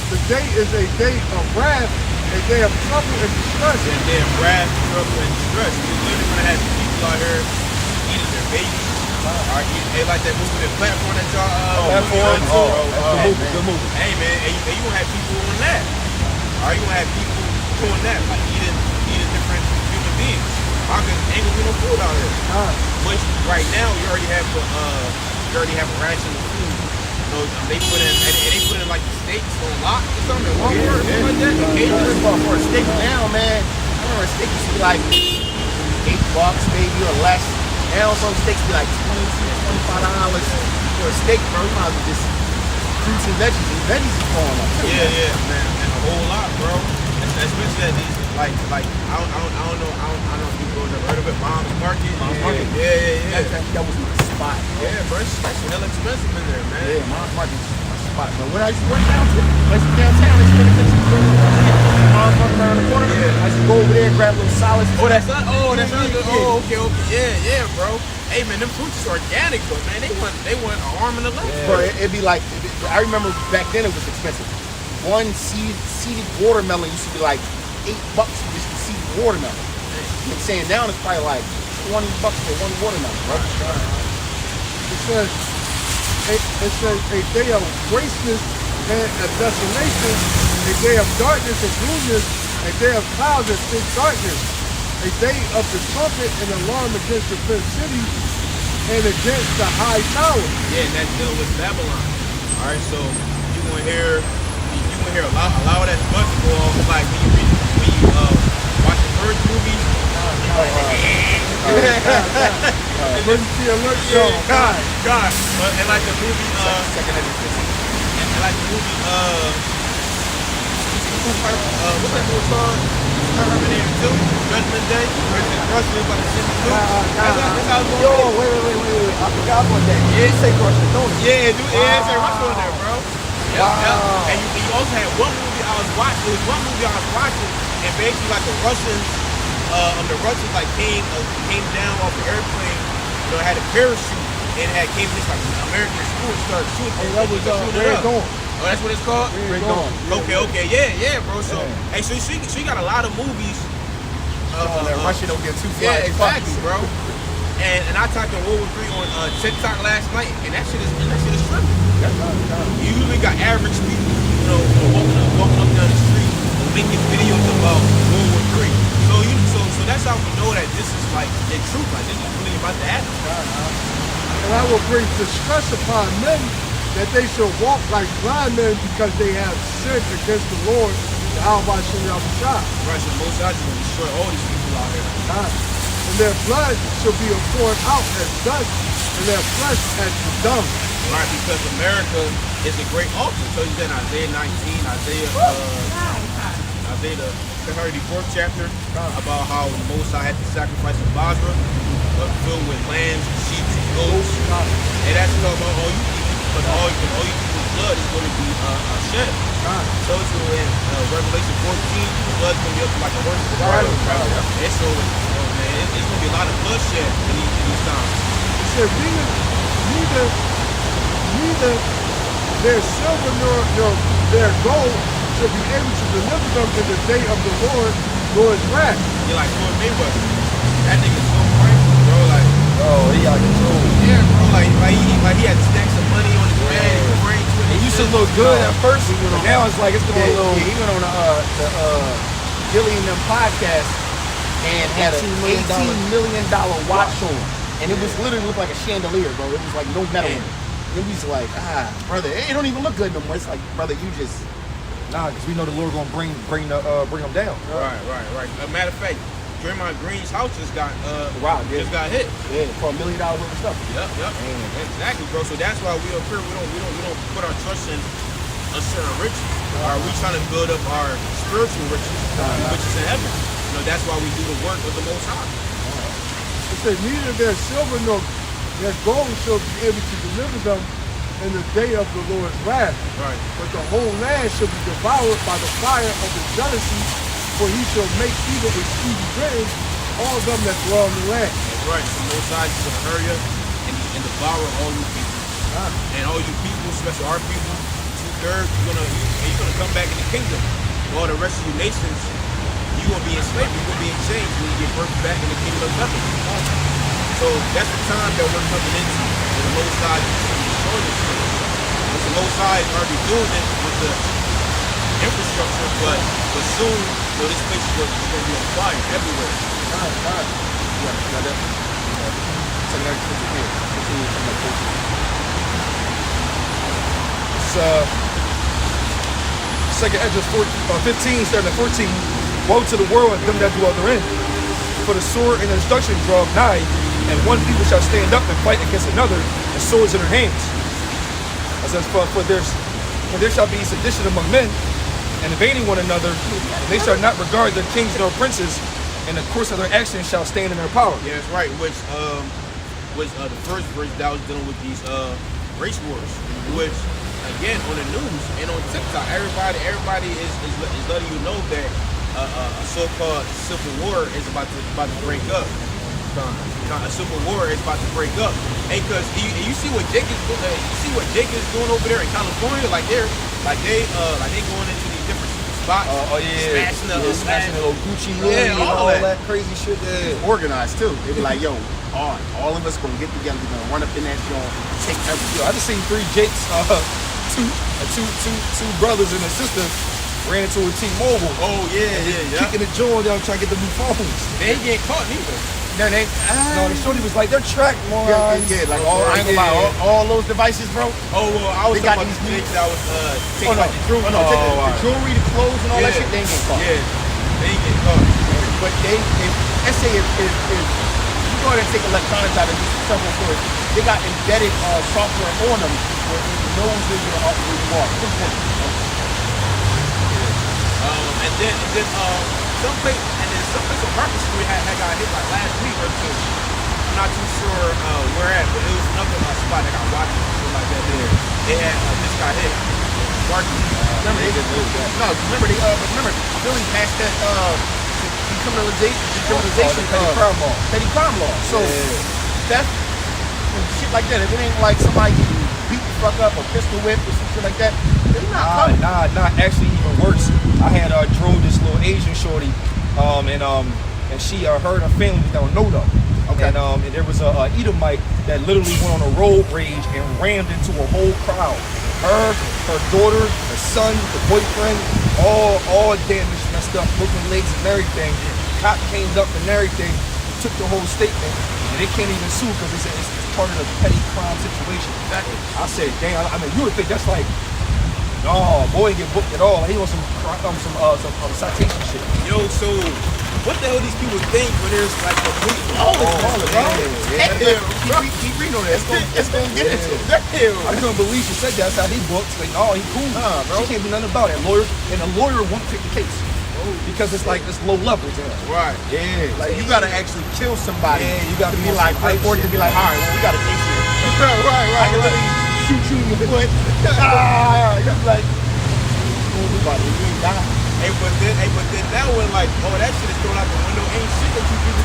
The day is a day of wrath, a day of trouble and distress. And then wrath, trouble, and distress. You're literally gonna have people out here eating their babies. They like that movie, the platform that y'all Good movie. Hey man, and you gonna have people on that. You gonna have people doing that, like eating different human beings. Because ain't gonna be no food out here. Which right now you already have a ration of food. So they put in like the steaks on lock or something, Walmart or something like that. For a steak now, man, I remember a steak used to be like $8 maybe or less. Now some steaks be like $22, $25 for a steak, bro. You might as well just fruits and veggies. And veggies is going up. Yeah, man, and a whole lot, bro. Especially at these, like I don't know if you guys ever heard of it, Mom's Market. Mom's Market. Yeah. That was my spot. Yeah, bro, it's hella expensive in there, man. Yeah, Mom's Market is my spot. But when I used to work downtown, I used to spend Mom's Market around the corner. Yeah. I used to go over there and grab little solids. That's not good. Oh, okay. Yeah, bro. Hey, man, them fruits is organic, but man, they want an arm and a leg. Yeah. Bro, it'd be like, I remember back then it was expensive. One seeded watermelon used to be like $8 for just a seeded watermelon. You know what I'm saying? Now it's probably like $20 for one watermelon, bro. It says a day of wasteness and a desolation, a day of darkness and gloominess, a day of clouds and thick darkness, a day of the trumpet and alarm against the fenced city and against the high tower. Yeah, and that's dealing with Babylon. All right, so you gonna hear a lot of that buzz go off, like when you watch the first movie. Emergency alert, y'all. God. And like the movie, Second and like the movie, what's that movie called? Terminator 2, Judgment Day. Russell about to send you. That's how it's going. Yo, wait. I forgot about that. Yeah, say Russian, don't it? Yeah, dude. Yeah, it's a Russell in there, bro. Wow. And you also had one movie I was watching. It was one movie I was watching, and basically like the Russians like came down off the airplane. You know, had a parachute and came to this like American school and started shooting. That was Red Dawn. Oh, that's what it's called? Red Dawn. Okay. Yeah, bro. So, hey, so she got a lot of movies. Russia don't get too far. Yeah, exactly, bro. And I typed in World War III on TikTok last night, and that shit is tripping. You usually got average people, you know, walking up down the street making videos about World War III. So that's how we know that this is like the truth. Like this is really about to happen. And I will bring distress upon men that they should walk like blind men because they have sinned against the Lord, the Almighty Shah. Right, so most guys gonna destroy all these people out here. And their blood shall be poured out as dust, and their flesh as the dung. Right, because America is a great altar. So you said Isaiah 19, Isaiah the 34th chapter about how the Most High had to sacrifice a Basra filled with lambs, sheep, and goats. And that's talking about all you people, but all you people's blood is going to be shed. So it's in Revelation 14, the blood's going to be up to like a horse of the bridle. And so, man, it's going to be a lot of bloodshed in these times. He said, neither their silver nor their gold shall be able to deliver them in the day of the Lord, nor his wrath. You're like Floyd Mayweather. That nigga's so crazy, bro. Like, He got control. yeah, bro. Like he had stacks of money on his bed. He was brain to it. It used to look good at first, But now it's like it's doing a little. he went on the Gillian them podcast and had an $18 million watch on. And it was literally looked like a chandelier, bro. It was like no metal in it. It was like, brother, it don't even look good no more. It's like, brother, you just... Nah, because we know the Lord gonna bring them down. Right. Matter of fact, Draymond Green's house just got just got hit. Yeah, for $1 million worth of stuff. Yep. Exactly, bro. So that's why we up here. We don't put our trust in a certain riches. We trying to build up our spiritual riches, which is in heaven. You know, that's why we do the work of the Most High. It said, neither their silver nor their gold shall be able to deliver them in the day of the Lord's wrath. Right. But the whole land shall be devoured by the fire of his jealousy, for he shall make evil a speedy revenge all them that dwell in the land. That's right. So Most High is gonna hurry up and devour all you people. And all you people, especially our people, 2/3, you're gonna come back in the kingdom. All the rest of you nations, you're gonna be enslaved, you're gonna be in chains when you get birthed back in the kingdom of heaven. So that's the time that we're coming into. And the Most High is going to destroy this thing. But the Most High is already doing it with the infrastructure, but soon, this place is going to be on fire everywhere. Second Ezra 15, starting at 14. Woe to the world and them that dwell therein. For the sword and the destruction draw nigh, and one people shall stand up and fight against another, and swords in their hands. It says, for there shall be sedition among men, and invading one another, and they shall not regard their kings nor princes, and the course of their actions shall stand in their power. Yeah, that's right. Which was the first verse that was dealing with these race wars. Which again on the news and on TikTok, everybody is letting you know that a so-called civil war is about to break up. A civil war is about to break up. Hey, cause you see what Jake is doing. You see what Jake is doing over there in California. Like they going into these different spots. Smashing the little Gucci Yeah, and all all that. that crazy shit. Yeah. Organized too. They be like, yo, all of us gonna get together. We're gonna run up in that joint, take everything. Yo, I just seen 3 Jakes, two brothers and a sister ran into a T-Mobile. Oh yeah. Kicking the joint down trying to get the new phones. They ain't getting caught neither. No, they, No, the shorty was like, they're track morons. like I ain't gonna lie, all those devices, bro. Oh well, I was They talking got about these the Jakes that was taking like the jewelry. The jewelry, the clothes, and all that Yeah. shit, they ain't getting caught. Yeah, they ain't getting caught. But let's say if you go ahead and take electronics out of these several stores, they got embedded software on them where it knows where you are. And then some place on Market Street had got hit like last week or two. I'm not too sure where at, but it was another spot that got watched and shit like that. They had this got hit. Remember, Philly passed that decriminalization petty crime law. So theft and shit like that. If it ain't like somebody getting beat the fuck up or pistol whipped or some shit like that, they're not coming. Nah, actually even worse. I had drove this little Asian shorty, and she her and her family was down Noda. Okay. And there was a Edomite that literally went on a road rage and rammed into a whole crowd. Her daughter, her son, the boyfriend, all damaged, messed up, broken legs and everything. Cop came up and everything, took the whole statement, and they can't even sue because they said it's part of the petty crime situation. Exactly. I said, damn, I mean, you would think that's like, no, boy ain't get booked at all. He on some citation shit. Yo, so what the hell these people think when there's like a police? Keep reading on that. It's gonna get into it. I couldn't believe she said that. That's how he booked. Like, no, he cool. Nah, bro. She can't do nothing about it. The lawyer won't take the case because it's like it's low level. Right. Yeah, Like you gotta actually kill somebody. Yeah, you gotta be be like, on some or to shit. be like, all right, well, we got a case here. right. I can literally shoot you in the foot. You're like, buddy, you ain't dying. Hey, but then that one like, oh, that shit is thrown out the window. Ain't shit that you people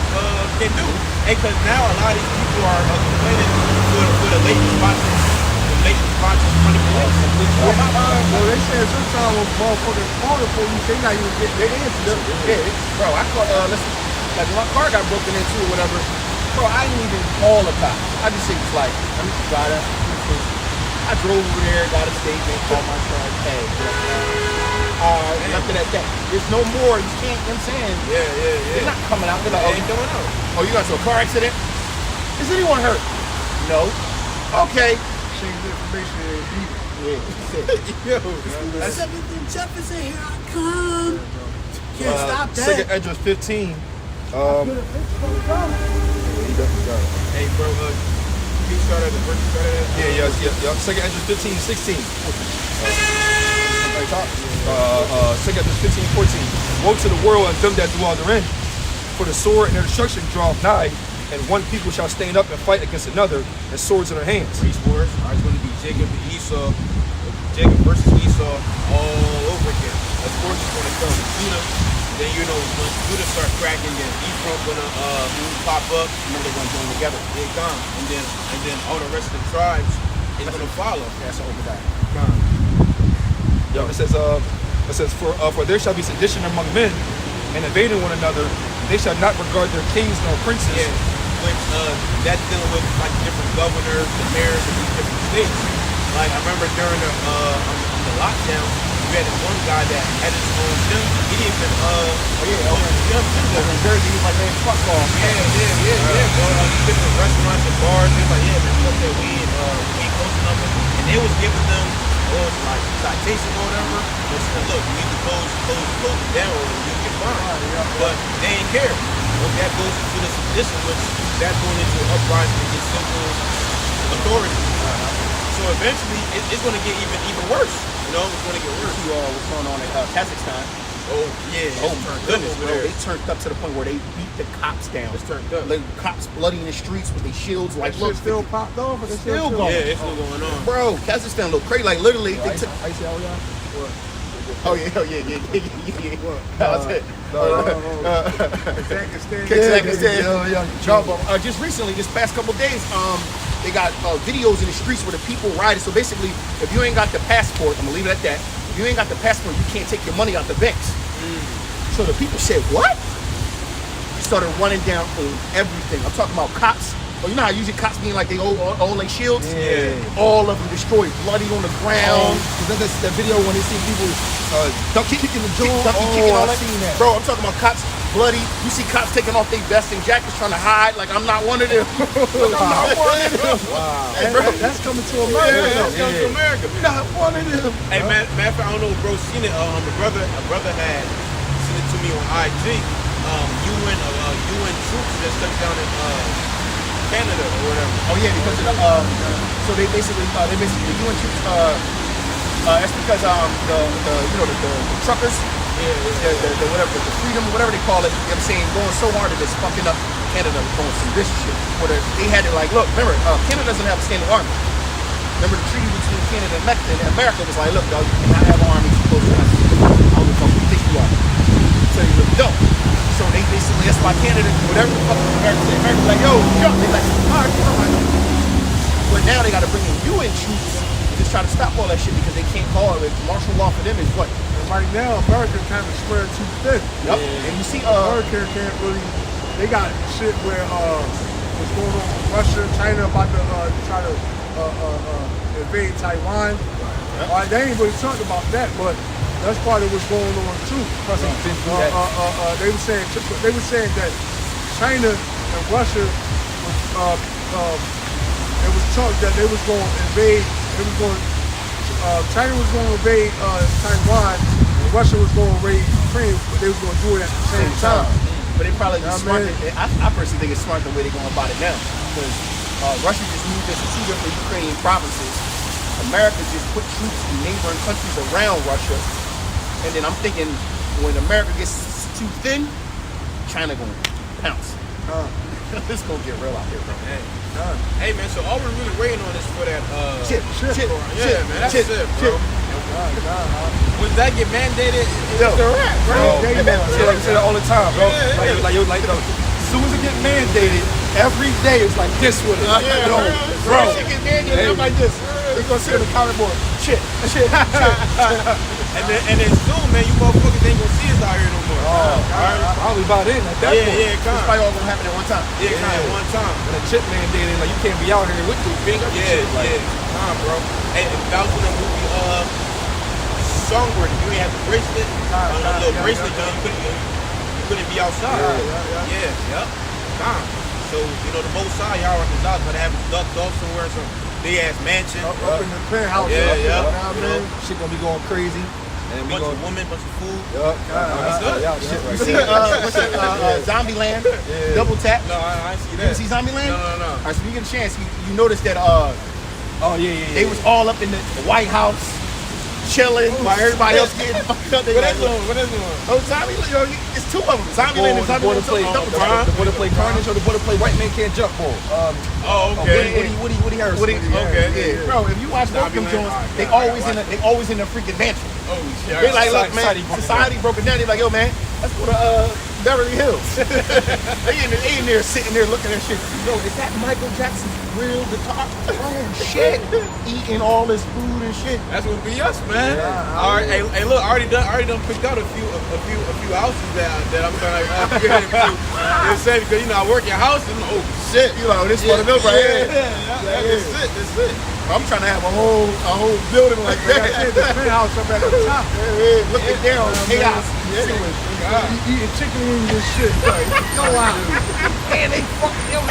can do. Hey, cause now a lot of these people are complaining for the late responses. The late responses from the police. Well, they said sometimes when motherfuckers call the police, they not even getting their answers. Yeah, bro, I call, listen, like when my car got broken into or whatever, bro, I didn't even call the cops. I just was like, let me try that. I drove over there, got a statement, called my son, hey, left it at that. There's no more, you can't, you know what I'm saying? Yeah. They're not coming out, they're like, They ain't doing out. oh, you got into a car accident? Is anyone hurt? No. Okay. Change the information and beat it. Yeah. Yo, that's Jefferson, here I come. Can't stop that. Second address 15. He definitely got it. hey, bro. You started the first started at. Yeah. Second address 15, 16. Second address 15, 14. Woe to the world and them that dwell therein. For the sword and their destruction draweth nigh, and one people shall stand up and fight against another, and swords in their hands. Race wars. It's going to be Jacob and Esau. Jacob versus Esau all over again. Of course, it's going to come with Judah. Then when Judah start cracking, then Ephraim gonna pop up. And then they're gonna join together. They come, and then all the rest of the tribes is gonna follow. That's over that. Come. Yo, it says for there shall be sedition among men, and invading one another. They shall not regard their kings nor princes. Yeah, which that's dealing with like different governors, the mayors of these different states. Like I remember during the lockdown, we had this one guy that had his own gym. He didn't even Over in Jersey, he's like, man, fuck off. Yeah, bro. Different restaurants and bars. He was like, yeah, man, fuck that, we ain't close enough. And they was giving them like citation or whatever. They said, look, you need to close it down or you get fine. But they ain't care. But that goes into the sedition, which that's going into an uprising against simple authority. So eventually, it's going to get even worse. You know, it's going to get worse. See what's going on in Kazakhstan. Oh yeah. Oh my goodness, bro! There. They turned up to the point where they beat the cops down. It's turned up. Like cops bloody in the streets with their shields. Like, That look, shit still popped off, or they Still still going. Yeah, it's still going on. bro, Kazakhstan look crazy. Like literally, they took. ICL, yeah. Oh yeah. That's it. Kazakhstan. Kazakhstan. No, but, just recently, this past couple days, they got videos in the streets where the people riding. So basically, if you ain't got the passport, I'm gonna leave it at that. If you ain't got the passport, you can't take your money out the banks. So the people said, what? They started running down on everything. I'm talking about cops. Oh, you know how usually cops being like they all like shields? Yeah. All of them destroyed, bloody on the ground. That's that video when they see people kicking the jaw. Kicking all I that. seen that. Bro, I'm talking about cops bloody. You see cops taking off their vests and jackets trying to hide. Like, I'm not one of them. I'm not one of them. Wow. Hey, bro. That's coming to America. Yeah, that's coming to America. Not one of them. Hey, man, I don't know if bro seen it. A brother had sent it to me on IG. UN troops that stuck down in Canada or whatever. Oh yeah, because of the so they basically the UN troops that's because the truckers, the whatever, the freedom, whatever they call it, you know what I'm saying, going so hard that it's fucking up Canada doing some this shit. Where they had it like, look, remember, Canada doesn't have a standing army. Remember the treaty between Canada and America was like, look, dog, you cannot have an army too close to us. I don't know who you think you are. So you really don't. So they basically, that's why Canada, whatever the fuck America's like, yo, jump. They like, all right. But now they got to bring in UN troops and just try to stop all that shit because they can't call it. Martial law for them is what? And right now, America kind of spread too thin. Yep. And you see, America can't really. They got shit where what's going on with Russia, China about to try to invade Taiwan. They ain't really talking about that, but that's part of what's going on too. They were saying that China and Russia was it was talked that they was going to invade. China was going to invade Taiwan, and Russia was going to invade Ukraine, but they was going to do it at the same time. But they probably just smart. man. I personally think it's smart the way they're going about it now because Russia just moved into 2 different Ukrainian provinces. America just put troops in neighboring countries around Russia. And then I'm thinking when America gets too thin, China gonna pounce. It's gonna get real out here, bro. Hey man, so all we're really waiting on is for that Chip. man, that's it, bro. When that get mandated, Yo. it's a wrap, bro. I say that all the time, bro. As soon as it get mandated, every day it's like this with it. Bro. Shit get mandated, I'm like this. They're gonna sit on the counter board. Shit. And then soon, man, you motherfuckers ain't gonna see us out here no more. Probably about it at that point. Yeah, It's come. probably all gonna happen at one time. Yeah, kind of one time. When a chip mandated, like you can't be out here with your finger. Nah, bro. Hey, if that was in the movie, Songbird, you ain't have the bracelet, a little bracelet, you couldn't be outside. Yep. Nah. So, the both sides, y'all are the dogs, but they have ducked off somewhere, some big ass mansion. Up in the penthouse. Yeah. Shit gonna be going crazy. And we Bunch gonna of women, bunch of food. You see, what's that? Zombieland, Double Tap. No, I see You that. ever see Zombieland? No. All right, so you get a chance, you notice that they was all up in the White House, chilling, while everybody else getting fucked up. They What like, is one? What is one? oh, Zombieland, it's 2 of them. Zombieland and the border Zombieland. play, Double Tap. the border play Carnage or the border play White Man Can't Jump Ball. Oh, okay. Woody Harrelson. Okay. Yeah. Bro, if you watch both of them Zombieland, joints, alright, they always in the freaking mansion. Oh, shit. They like, look, man, Society broke it society broke it down. They like, yo, man, let's go to Beverly Hills. they in there sitting there looking at shit. Yo, is that Michael Jackson's real guitar? Oh shit, eating all this food and shit. That's gonna be us, man. All right, hey, look, I already done picked out a few houses that I'm trying to get into. Because I work in houses. Oh shit, You know, this one of them right here. That's it. I'm trying to have a whole building like Like I that. said, the penthouse up at the top. Looking down, chaos. Eating chicken wings and shit. Like, go out. Man, they fucking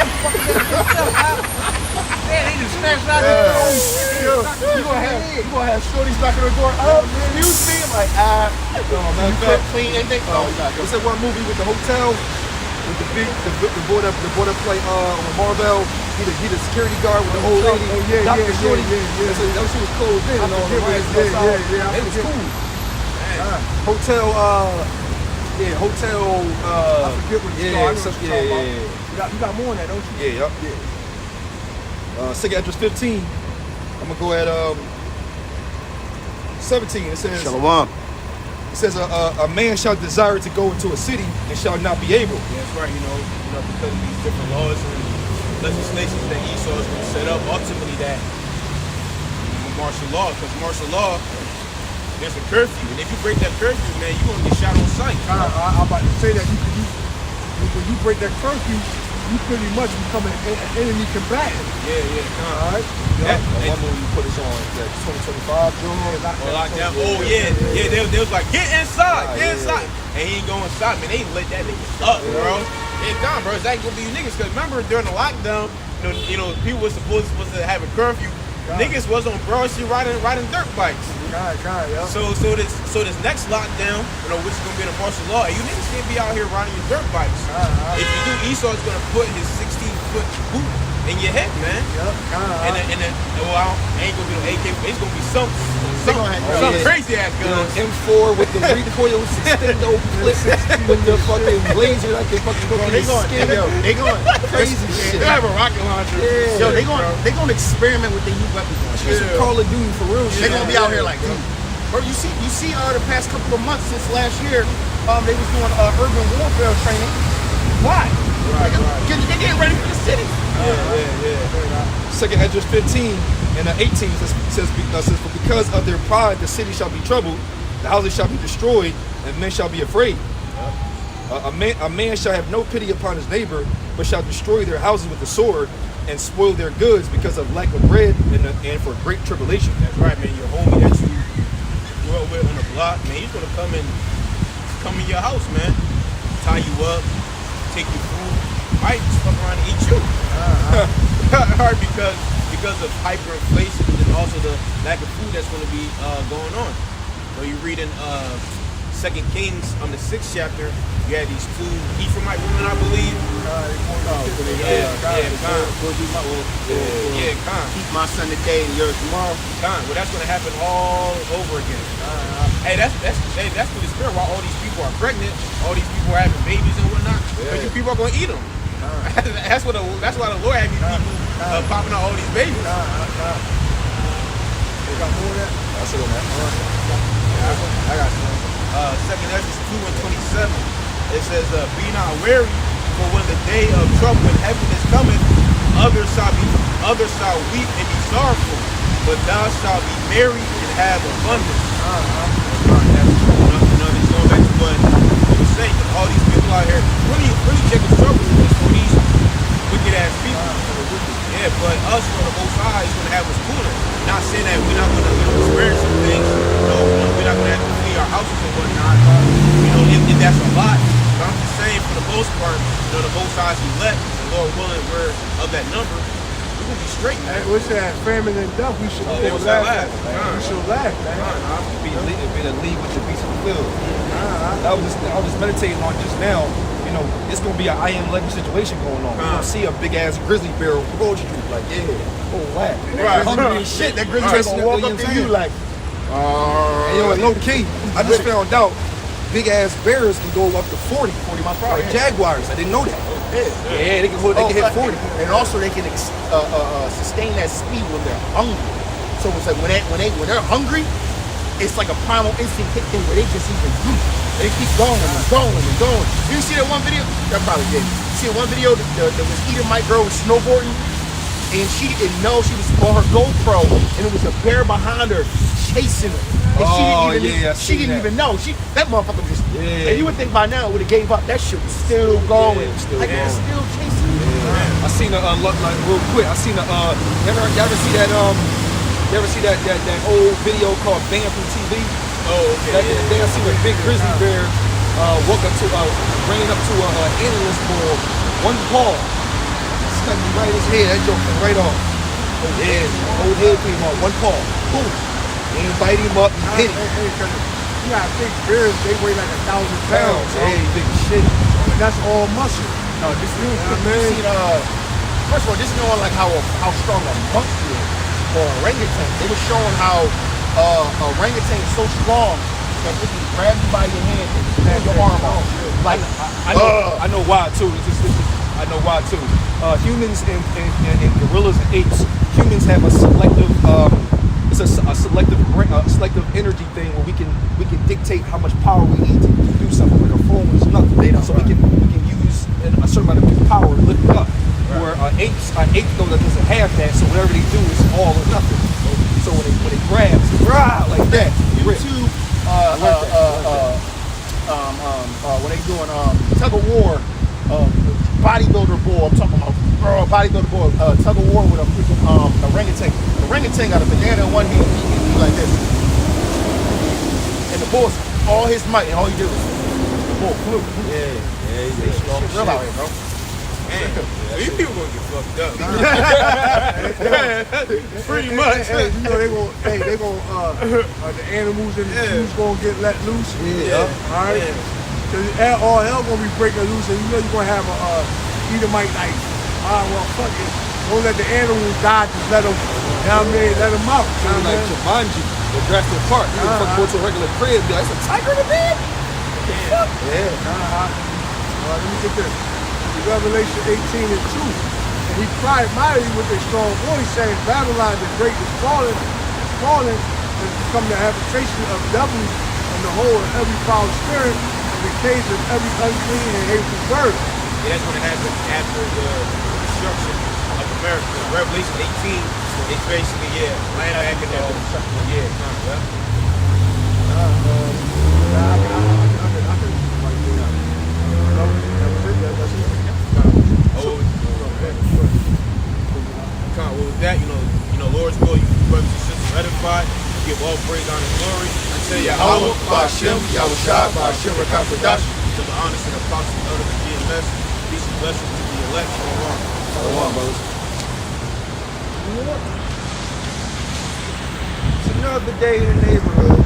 Man, they just smashed out You gonna have shorties knocking on the door. Oh, excuse me. I'm like, outside. No, matter of You fact, clean anything? No, you not. what's that one movie with the hotel? With the boy that play on Marvel, he the security guard with the old lady. Oh, yeah, Dr. yeah, Shorty. yeah. That shit was closed in and all the riots Yeah, outside. yeah, I It was forget. cool. Man. Hotel, hotel, I forget what it's yeah, called. I know what you're talking about. yeah. You got more than that, don't you? Yeah, yup. Second address 15. I'm gonna go at 17. It says Shalom. a man shall desire to go into a city and shall not be able. Yeah, that's right. You know, because of these different laws and legislations that Esau is going to set up, ultimately that martial law. Because martial law, there's a curfew, and if you break that curfew, man, you're going to get shot on sight. I'm about to say that when you break that curfew, you pretty much become an enemy combatant. Yeah. All right. That- One movie you put this on that 2025. Lockdown. Oh yeah. They was like, get inside, Ah, get yeah. inside, and he ain't going inside. Man, they let that nigga up, bro. It's done, bro. It's not gonna be you niggas. Cause remember during the lockdown, you know, people were supposed to have a curfew. Niggas was on Broad Street riding dirt bikes. God, yeah. So this next lockdown, you know, which is gonna be in the martial law, and you niggas can't be out here riding your dirt bikes. If you do, Esau's gonna put his 16-foot boot in your head, man. And then, well, I ain't gonna be no AK. It's gonna be some crazy ass You know, gun. M4 with the recoil extendo clip with the fucking laser that can fucking go through They your going, skin. they going Crazy shit. They have a rocket launcher. Yeah. Yo, they going to experiment with their new weapons. It's some Call of Duty for real They shit. gonna be out here like, dude. Bro, you see the past couple of months since last year, they was doing urban warfare training. Why? Because they getting ready for the city. Second address 15 and 18 says, "For because of their pride, the city shall be troubled, the houses shall be destroyed, and men shall be afraid. A man shall have no pity upon his neighbor, but shall destroy their houses with the sword, and spoil their goods because of lack of bread and for great tribulation." That's right, man. Your homie that you grew up with on the block, man, he's gonna come in your house, man. Tie you up, take your food, might just fuck around and eat you. Hard because of hyperinflation and also the lack of food that's gonna be going on. So you read in 2 Kings on the 6th chapter, you had these two Ephraimite women, I believe. Khan. Keep my son today and yours tomorrow. Well, that's gonna happen all over again. Hey, that's what the spirit. Why all these people are pregnant, all these people are having babies and whatnot. Because you people are gonna eat them. That's why the Lord had these people popping out all these babies. They got more of that? That's it on that. I got some. 2 Ezra 2:27. It says, "Be not weary, for when the day of trouble and heaviness cometh, others shall weep and be sorrowful, but thou shalt be merry and have abundance." It's going back to what we were saying. All these people out here really taking trouble for these wicked ass people. Yeah, but us from the Most High is gonna have us cooler. Not saying that we're not gonna experience some things. We're not gonna have to flee our houses and whatnot. If that's a lot. But I'm just saying, for the most part, the Most High's elect, and Lord willing, we're of that number. We're gonna be straight, man. Hey, what's that? Famine and death. We should It was that last. We should laugh, man. Be the league with the beast of the field. I was just meditating on just now. You know, it's gonna be an I Am Legend situation going on. We're gonna see a big ass grizzly bear on Broad Street, like, oh wow, Right. hungry and shit. That grizzly Chasing gonna walk you know up what to I'm you saying? like, And, you know, and low key, I just found out big ass bears can go up to 40 miles per hour. Like jaguars, I didn't know that. Yeah, they can hit 40. And also they can sustain that speed when they're hungry. So it's like when they're hungry, it's like a primal instinct kick in where they just even they keep going and going and going. You see that one video? That probably did. You see that one video? The Edomite girl was snowboarding, and she didn't know she was on her GoPro, and it was a bear behind her chasing her. And she didn't even know. That motherfucker was just. And you would think by now it would have gave up. That shit was still going. It's still chasing you. I seen like real quick. I seen y'all ever see that you ever see that old video called Bam from TV? Oh, okay. Back in the day, I seen a big grizzly bear walk up to bringing up to an analyst ball, one paw, stuck me right in his head. That joke came right off. Old head came off, one paw. Boom. And bite him up and hit him. You got big bears, they weigh like 1,000 pounds. Hey, big shit. And that's all muscle. No, this is, You know what I you mean? seen, first of all, just knowing like how strong a monkey is or a orangutan. They were showing how a orangutan is so strong that it can grab you by your hand and pull your arm off. Like, I know why too. I know why too. Humans and gorillas and apes. Humans have a selective. It's a selective energy thing where we can dictate how much power we need to do something. Like a phone is nothing. So we can use a certain amount of power to lift it up. Where an ape though that doesn't have that, so whatever they do is all or nothing. So when they grab, it's like that. YouTube, when they doing tug of war, bodybuilder bull. I'm talking about bodybuilder bull, tug of war with a freaking orangutan. The orangutan got a banana in one hand, he like this, and the bull's all his might, and all he did was the bull flew. Shit real out here, bro. These people gonna get fucked up. Pretty much. Hey, you know they gonna the animals and the zoos gonna get let loose. Yeah. All right. Cause all hell gonna be breaking loose, and you know you're gonna have a Edomite like, well, fuck it. Don't let the animals die. Just let them. You know what I mean? Let them out. You know what I Like mean? Jumanji, the Jurassic Park. You can fucking go to a regular crib, be like, it's a tiger in the bed. Let me get this. Revelation 18:2. And he cried mightily with a strong voice, saying, Babylon the great is fallen, and become the habitation of devils and the whole of every foul spirit, and the cage of every unclean and hateful bird. Yeah, that's gonna happen after the destruction of America. Revelation 18 is basically land back in the with that, Lord's will, you brothers and sisters edified, give all praise, honor, and glory. I say Yahweh, Ba'Shem, Yahushua, Ba'Shem, Rakam, to the honest and apostle of the GMS, peace and blessings to the elect. Shalom, brothers. It's another day in the neighborhood.